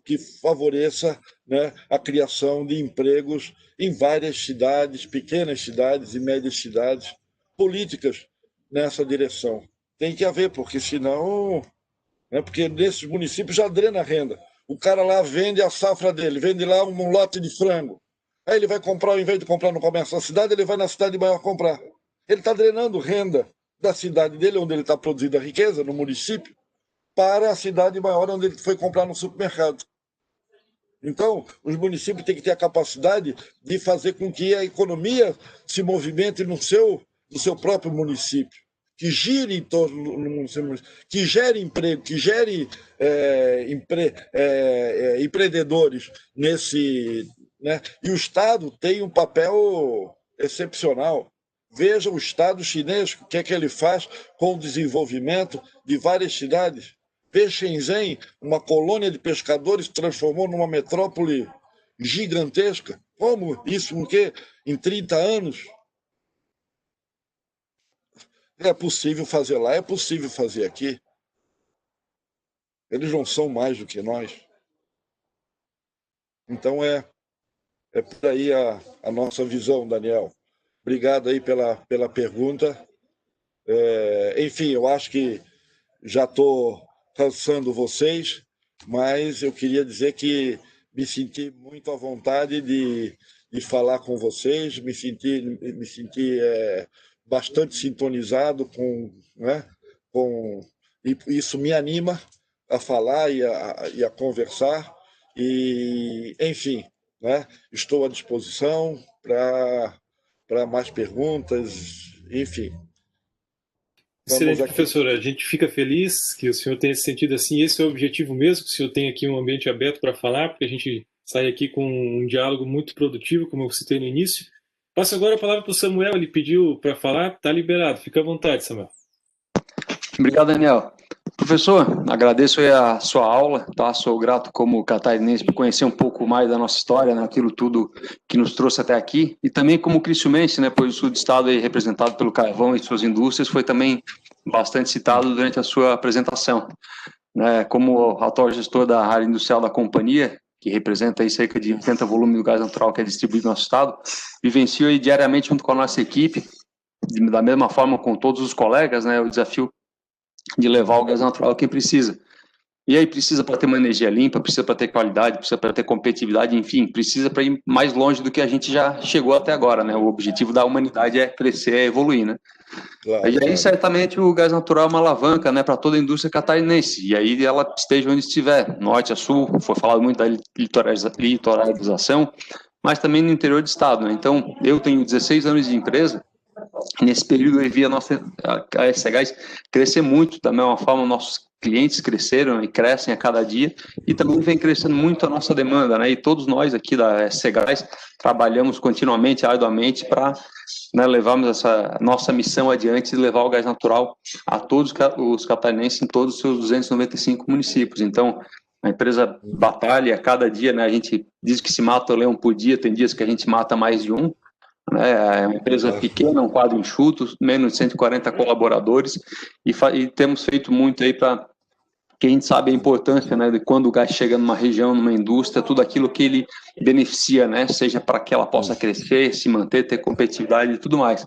que favoreça, né, a criação de empregos em várias cidades, pequenas cidades e médias cidades, políticas nessa direção. Tem que haver, porque senão, né, porque nesses municípios já drena a renda. O cara lá vende a safra dele, vende lá um lote de frango. Aí ele vai comprar, ao invés de comprar no comércio da cidade, ele vai na cidade maior comprar. Ele está drenando renda da cidade dele, onde ele está produzindo a riqueza, no município, para a cidade maior, onde ele foi comprar no supermercado. Então, os municípios têm que ter a capacidade de fazer com que a economia se movimente no seu próprio município, que gire em torno do município, que gere emprego, que gere empreendedores nesse, né? E o Estado tem um papel excepcional. Veja o Estado chinês, o que é que ele faz com o desenvolvimento de várias cidades. Veja Shenzhen, uma colônia de pescadores, transformou numa metrópole gigantesca. Como isso, o quê? Em 30 anos? É possível fazer lá, é possível fazer aqui. Eles não são mais do que nós. Então é por aí a nossa visão, Daniel. Obrigado aí pela pergunta. Enfim, eu acho que já estou cansando vocês, mas eu queria dizer que me senti muito à vontade de falar com vocês, me senti bastante sintonizado né, e isso me anima a falar e a conversar. E, enfim, né, estou à disposição para mais perguntas, enfim. Excelente, professor. A gente fica feliz que o senhor tenha se sentido assim. Esse é o objetivo mesmo, que o senhor tenha aqui um ambiente aberto para falar, porque a gente sai aqui com um diálogo muito produtivo, como eu citei no início. Passo agora a palavra para o Samuel. Ele pediu para falar, está liberado. Fica à vontade, Samuel. Obrigado, Daniel. Professor, agradeço a sua aula, tá? Sou grato como catarinense por conhecer um pouco mais da nossa história, né? Aquilo tudo que nos trouxe até aqui, e também como criciumense, né? Pois o sul do estado aí, representado pelo carvão e suas indústrias, foi também bastante citado durante a sua apresentação. Né? Como atual gestor da área industrial da companhia, que representa aí cerca de 80 volumes do gás natural que é distribuído no nosso estado, vivencio aí diariamente junto com a nossa equipe, da mesma forma com todos os colegas, né? O desafio de levar o gás natural a quem precisa. E aí precisa para ter uma energia limpa, precisa para ter qualidade, precisa para ter competitividade, enfim, precisa para ir mais longe do que a gente já chegou até agora, né? O objetivo da humanidade é crescer, é evoluir, né? Claro, e aí, certamente, o gás natural é uma alavanca, né, para toda a indústria catarinense, e aí ela esteja onde estiver, norte a sul, foi falado muito da litoralização, mas também no interior do estado, né? Então, eu tenho 16 anos de empresa. Nesse período eu vi a SC Gás crescer muito, da mesma forma nossos clientes cresceram e crescem a cada dia, e também vem crescendo muito a nossa demanda, né? E todos nós aqui da SC Gás trabalhamos continuamente, arduamente, para, né, levarmos essa nossa missão adiante de levar o gás natural a todos os catarinenses em todos os seus 295 municípios. Então, a empresa batalha a cada dia, né? A gente diz que se mata um leão por dia, tem dias que a gente mata mais de um. É uma empresa pequena, um quadro enxuto, menos de 140 colaboradores, e temos feito muito aí para que a gente sabe a importância, né, de quando o gás chega numa região, numa indústria, tudo aquilo que ele beneficia, né, seja para que ela possa crescer, se manter, ter competitividade e tudo mais.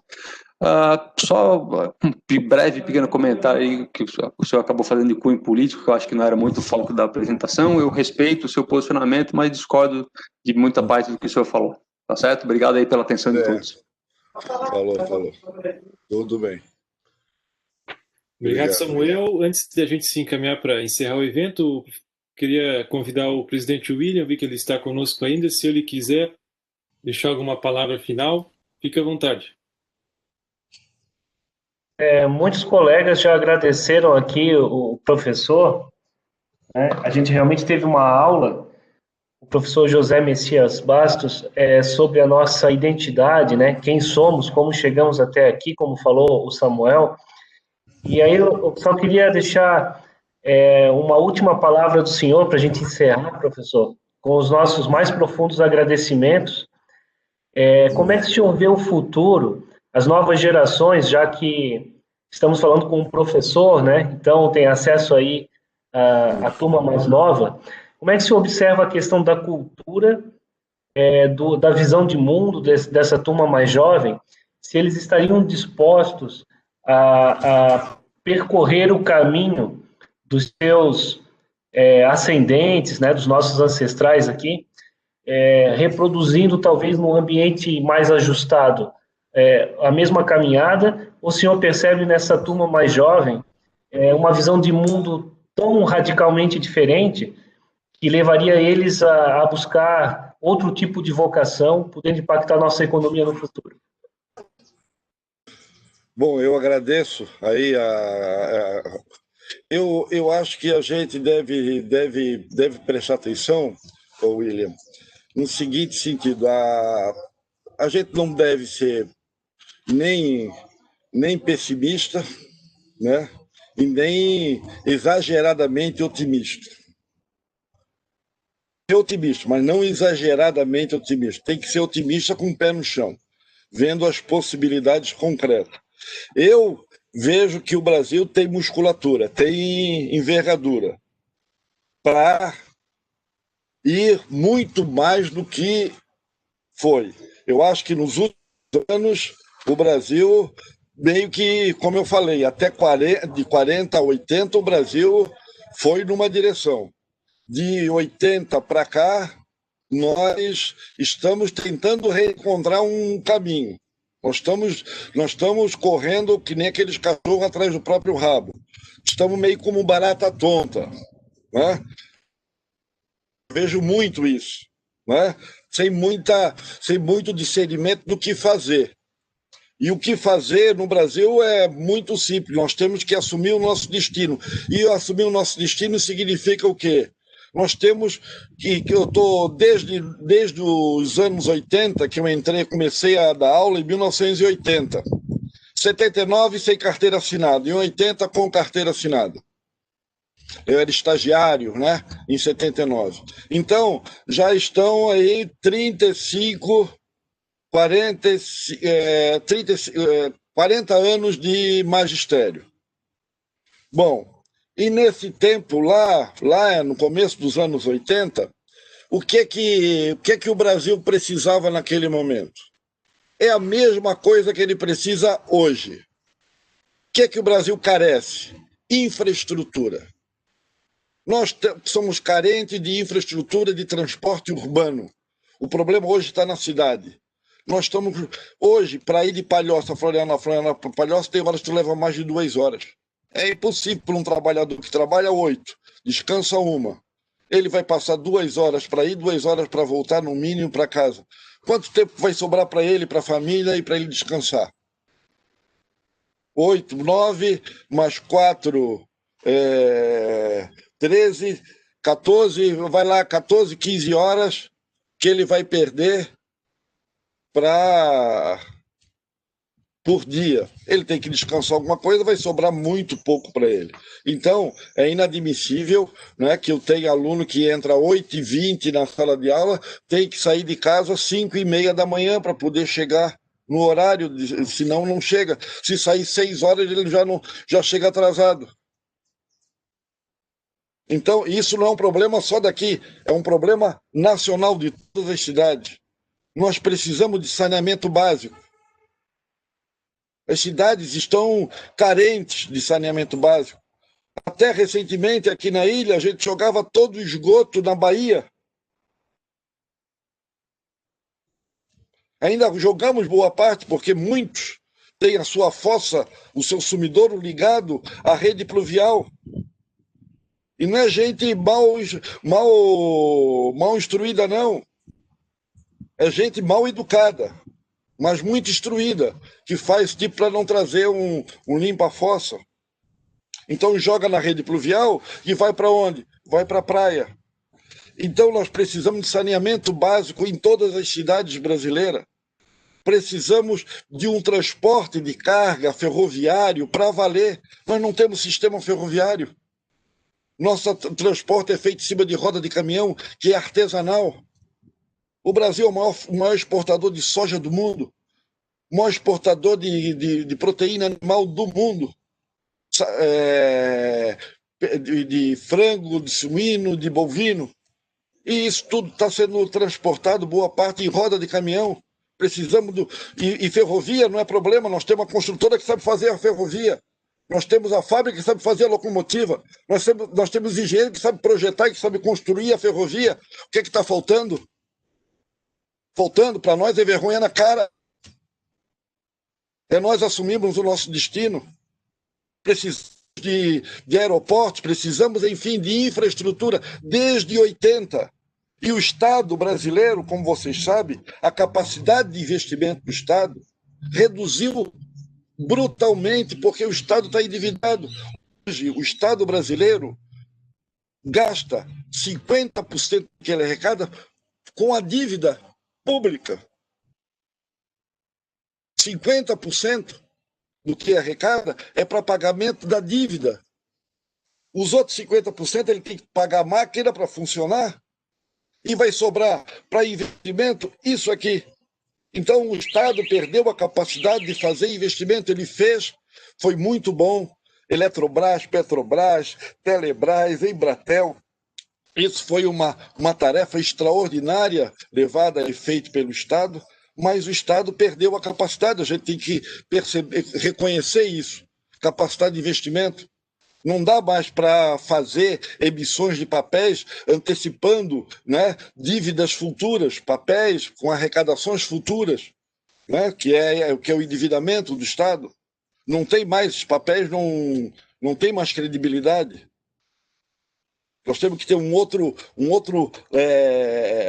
Só um breve pequeno comentário aí que o senhor acabou fazendo de cunho político, que eu acho que não era muito o foco da apresentação. Eu respeito o seu posicionamento, mas discordo de muita parte do que o senhor falou. Tá certo? Obrigado aí pela atenção de todos. Falou. Tudo bem. Obrigado, Samuel. Antes de a gente se encaminhar para encerrar o evento, queria convidar o presidente William, vi que ele está conosco ainda, se ele quiser deixar alguma palavra final, fique à vontade. Muitos colegas já agradeceram aqui o professor, né? A gente realmente teve uma aula, o professor José Messias Bastos, sobre a nossa identidade, né? Quem somos, como chegamos até aqui, como falou o Samuel. E aí eu só queria deixar uma última palavra do senhor para a gente encerrar, professor, com os nossos mais profundos agradecimentos. Como é que o senhor vê o futuro, as novas gerações, já que estamos falando com um professor, né? Então tem acesso aí à turma mais nova. Como é que o senhor observa a questão da cultura, da visão de mundo dessa turma mais jovem, se eles estariam dispostos a percorrer o caminho dos seus ascendentes, né, dos nossos ancestrais aqui, reproduzindo talvez num ambiente mais ajustado a mesma caminhada, ou o senhor percebe nessa turma mais jovem uma visão de mundo tão radicalmente diferente que levaria eles a buscar outro tipo de vocação, podendo impactar nossa economia no futuro? Bom, eu agradeço aí eu acho que a gente deve prestar atenção, William, no seguinte sentido: a gente não deve ser nem pessimista, né, e nem exageradamente otimista. Ser otimista, mas não exageradamente otimista. Tem que ser otimista com o pé no chão, vendo as possibilidades concretas. Eu vejo que o Brasil tem musculatura, tem envergadura para ir muito mais do que foi. Eu acho que nos últimos anos o Brasil, meio que, como eu falei, até de 40 a 80 o Brasil foi numa direção. De 80 para cá, nós estamos tentando reencontrar um caminho. Nós estamos correndo que nem aqueles cachorros atrás do próprio rabo. Estamos meio como barata tonta, né? Vejo muito isso, né? Sem muito discernimento do que fazer. E o que fazer no Brasil é muito simples. Nós temos que assumir o nosso destino. E assumir o nosso destino significa o quê? Nós temos que eu estou desde os anos 80 que eu comecei a dar aula em 1980. 79 sem carteira assinada, em 80 com carteira assinada. Eu era estagiário, né, em 79. Então, já estão aí 40 anos de magistério. Bom, e nesse tempo, lá no começo dos anos 80, o que o Brasil precisava naquele momento? É a mesma coisa que ele precisa hoje. O que o Brasil carece? Infraestrutura. Nós somos carentes de infraestrutura de transporte urbano. O problema hoje está na cidade. Nós estamos, hoje, para ir de Palhoça, Florianópolis para Palhoça, tem horas que leva mais de 2 horas. É impossível para um trabalhador que trabalha 8, descansa 1. Ele vai passar 2 horas para ir, 2 horas para voltar, no mínimo, para casa. Quanto tempo vai sobrar para ele, para a família e para ele descansar? 8, 9, mais 4, 13, 14, vai lá, 14, 15 horas que ele vai perder por dia. Ele tem que descansar alguma coisa, vai sobrar muito pouco para ele. Então, é inadmissível, né, que eu tenha aluno que entra às 8h20 na sala de aula, tem que sair de casa às 5h30 da manhã para poder chegar no horário, senão não chega. Se sair 6 horas, ele já chega atrasado. Então, isso não é um problema só daqui, é um problema nacional de todas as cidades. Nós precisamos de saneamento básico. As cidades estão carentes de saneamento básico. Até recentemente, aqui na ilha, a gente jogava todo o esgoto na Bahia. Ainda jogamos boa parte, porque muitos têm a sua fossa, o seu sumidouro ligado à rede pluvial. E não é gente mal instruída, não. É gente mal educada, mas muito instruída, que faz tipo para não trazer um limpa-fossa. Então joga na rede pluvial e vai para onde? Vai para a praia. Então nós precisamos de saneamento básico em todas as cidades brasileiras. Precisamos de um transporte de carga ferroviário para valer. Nós não temos sistema ferroviário. Nosso transporte é feito em cima de roda de caminhão, que é artesanal. O Brasil é o maior exportador de soja do mundo, o maior exportador de proteína animal do mundo. De frango, de suíno, de bovino. E isso tudo está sendo transportado, boa parte, em roda de caminhão. Precisamos e ferrovia não é problema, nós temos uma construtora que sabe fazer a ferrovia. Nós temos a fábrica que sabe fazer a locomotiva. Nós temos engenheiro que sabe projetar e que sabe construir a ferrovia. O que é que está faltando? Faltando para nós é vergonha na cara. É nós assumirmos o nosso destino. Precisamos de aeroportos, precisamos, enfim, de infraestrutura desde 80. E o Estado brasileiro, como vocês sabem, a capacidade de investimento do Estado reduziu brutalmente, porque o Estado está endividado. Hoje, o Estado brasileiro gasta 50% do que ele arrecada com a dívida pública. 50% do que arrecada é para pagamento da dívida. Os outros 50% ele tem que pagar a máquina para funcionar e vai sobrar para investimento isso aqui. Então o Estado perdeu a capacidade de fazer investimento. Ele fez, foi muito bom. Eletrobras, Petrobras, Telebrás, Embratel. Isso foi uma tarefa extraordinária levada a efeito pelo Estado, mas o Estado perdeu a capacidade. A gente tem que reconhecer isso. Capacidade de investimento. Não dá mais para fazer emissões de papéis antecipando, né, dívidas futuras, papéis com arrecadações futuras, né, que é o endividamento do Estado. Não tem mais, esses papéis não tem mais credibilidade. Nós temos que ter um outro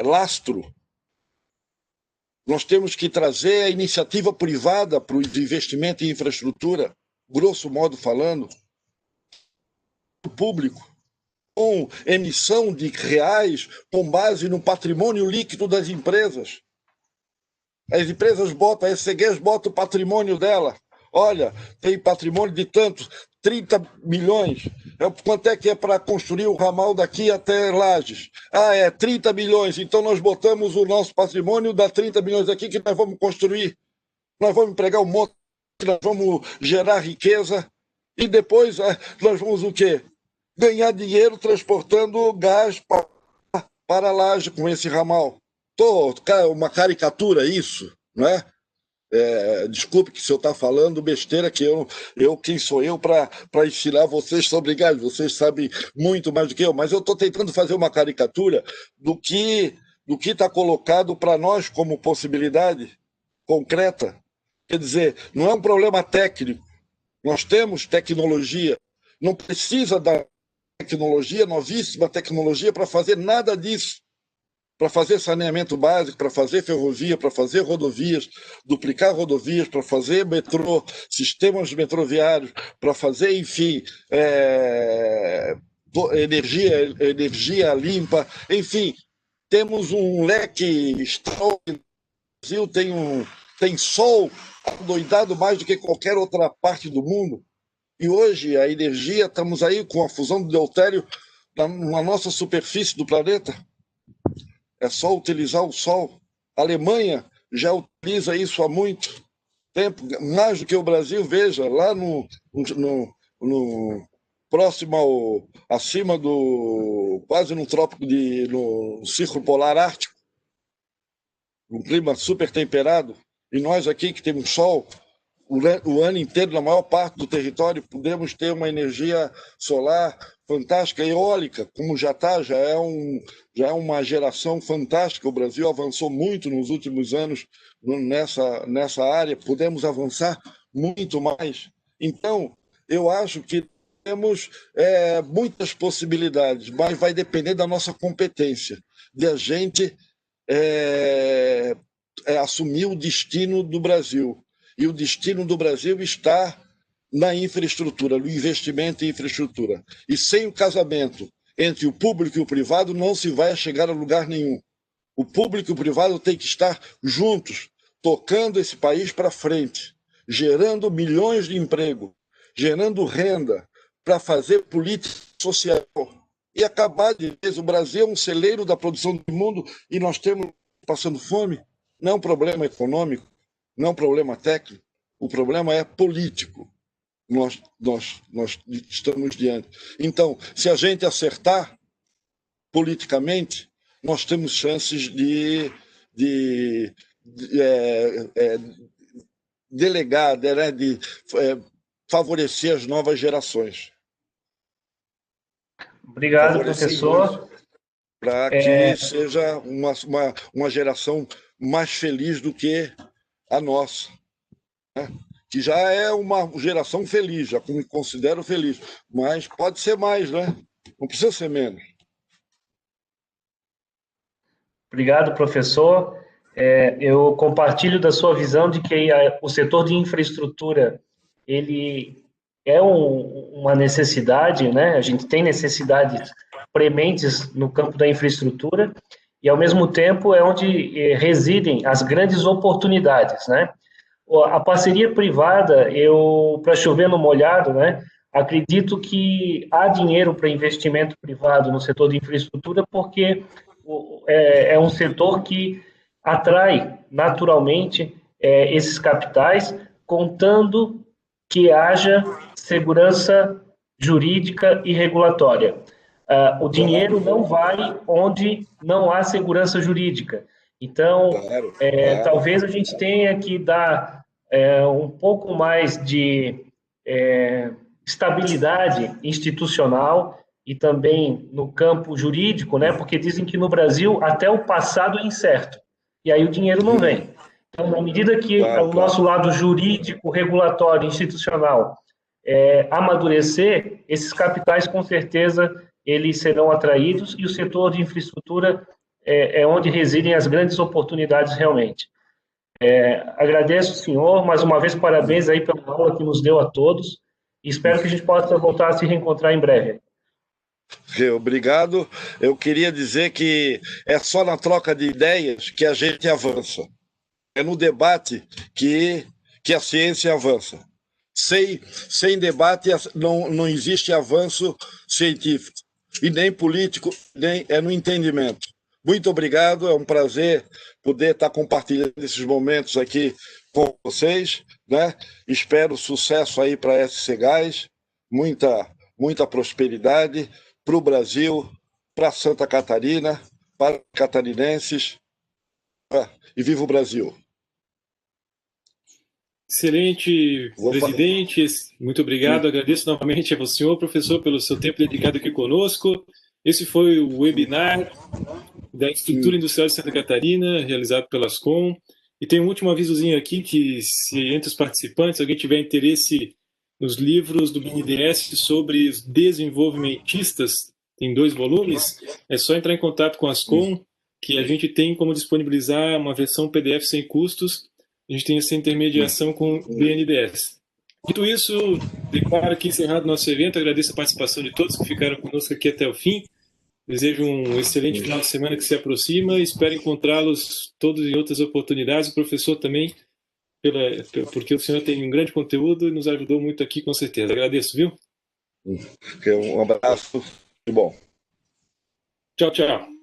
lastro. Nós temos que trazer a iniciativa privada para o investimento em infraestrutura, grosso modo falando, público, com emissão de reais com base no patrimônio líquido das empresas. As empresas botam, a ECGES bota o patrimônio dela. Olha, tem patrimônio de tantos, 30 milhões. Quanto é que é para construir o ramal daqui até Lages? Ah, é 30 milhões. Então nós botamos o nosso patrimônio, dá 30 milhões aqui que nós vamos construir. Nós vamos empregar um monte, nós vamos gerar riqueza e depois nós vamos o quê? Ganhar dinheiro transportando gás para Lages com esse ramal. Uma caricatura isso, não é? Desculpe que se eu estou falando besteira, que quem sou eu para ensinar vocês sobre gás? Vocês sabem muito mais do que eu, mas eu estou tentando fazer uma caricatura do que está colocado para nós como possibilidade concreta. Quer dizer, não é um problema técnico. Nós temos tecnologia, não precisa da tecnologia, novíssima tecnologia, para fazer nada disso. Para fazer saneamento básico, para fazer ferrovia, para fazer rodovias, duplicar rodovias, para fazer metrô, sistemas metroviários, para fazer, enfim, energia limpa, enfim, temos um leque extraordinário. O Brasil tem sol doidado mais do que qualquer outra parte do mundo. E hoje a energia, estamos aí com a fusão do deutério na nossa superfície do planeta. É só utilizar o sol. A Alemanha já utiliza isso há muito tempo, mais do que o Brasil. Veja, lá no acima do, quase no trópico no Círculo Polar Ártico, um clima super temperado, e nós aqui que temos sol o ano inteiro, na maior parte do território, podemos ter uma energia solar fantástica, eólica, como já está, já é uma geração fantástica. O Brasil avançou muito nos últimos anos nessa área, podemos avançar muito mais. Então, eu acho que temos muitas possibilidades, mas vai depender da nossa competência, de a gente assumir o destino do Brasil. E o destino do Brasil está na infraestrutura, no investimento em infraestrutura. E sem o casamento entre o público e o privado, não se vai chegar a lugar nenhum. O público e o privado têm que estar juntos, tocando esse país para frente, gerando milhões de emprego, gerando renda para fazer política social. E acabar de vez, o Brasil é um celeiro da produção do mundo e nós estamos passando fome. Não é um problema econômico, não é um problema técnico, o problema é político. Nós estamos diante. Então, se a gente acertar politicamente, nós temos chances de delegar, de favorecer as novas gerações. Obrigado, professor. Para que seja uma geração mais feliz do que a nossa, né? Que já é uma geração feliz, já me considero feliz, mas pode ser mais, né? Não precisa ser menos. Obrigado, professor. Eu compartilho da sua visão de que o setor de infraestrutura ele é uma necessidade, né? A gente tem necessidades prementes no campo da infraestrutura e, ao mesmo tempo, é onde residem as grandes oportunidades, né? A parceria privada, para chover no molhado, né? Acredito que há dinheiro para investimento privado no setor de infraestrutura porque é um setor que atrai naturalmente esses capitais, contando que haja segurança jurídica e regulatória. O dinheiro não vai onde não há segurança jurídica. Então, talvez a gente tenha que dar um pouco mais de estabilidade institucional e também no campo jurídico, né? Porque dizem que no Brasil até o passado é incerto, e aí o dinheiro não vem. Então, na medida que o nosso lado jurídico, regulatório, institucional amadurecer, esses capitais, com certeza, eles serão atraídos, e o setor de infraestrutura é onde residem as grandes oportunidades realmente. Agradeço, senhor, mais uma vez, parabéns aí pela aula que nos deu a todos, e espero que a gente possa voltar a se reencontrar em breve. Obrigado. Eu queria dizer que é só na troca de ideias que a gente avança. É no debate que a ciência avança. Sem debate não existe avanço científico, e nem político, nem no entendimento. Muito obrigado, é um prazer poder estar compartilhando esses momentos aqui com vocês, né? Espero sucesso aí para a SC Gás, muita prosperidade para o Brasil, para Santa Catarina, para os catarinenses, e viva o Brasil! Excelente, presidente, muito obrigado, agradeço novamente ao senhor, professor, pelo seu tempo dedicado aqui conosco. Esse foi o webinar da Estrutura Industrial de Santa Catarina, realizado pela Ascom. E tem um último avisozinho aqui, que se entre os participantes alguém tiver interesse nos livros do BNDES sobre os desenvolvimentistas, tem 2 volumes, é só entrar em contato com a Ascom, que a gente tem como disponibilizar uma versão PDF sem custos. A gente tem essa intermediação com o BNDES. Dito isso, declaro aqui encerrado o nosso evento, agradeço a participação de todos que ficaram conosco aqui até o fim. Desejo um excelente final de semana que se aproxima e espero encontrá-los todos em outras oportunidades. O professor também, porque o senhor tem um grande conteúdo e nos ajudou muito aqui, com certeza. Agradeço, viu? Um abraço e bom. Tchau, tchau.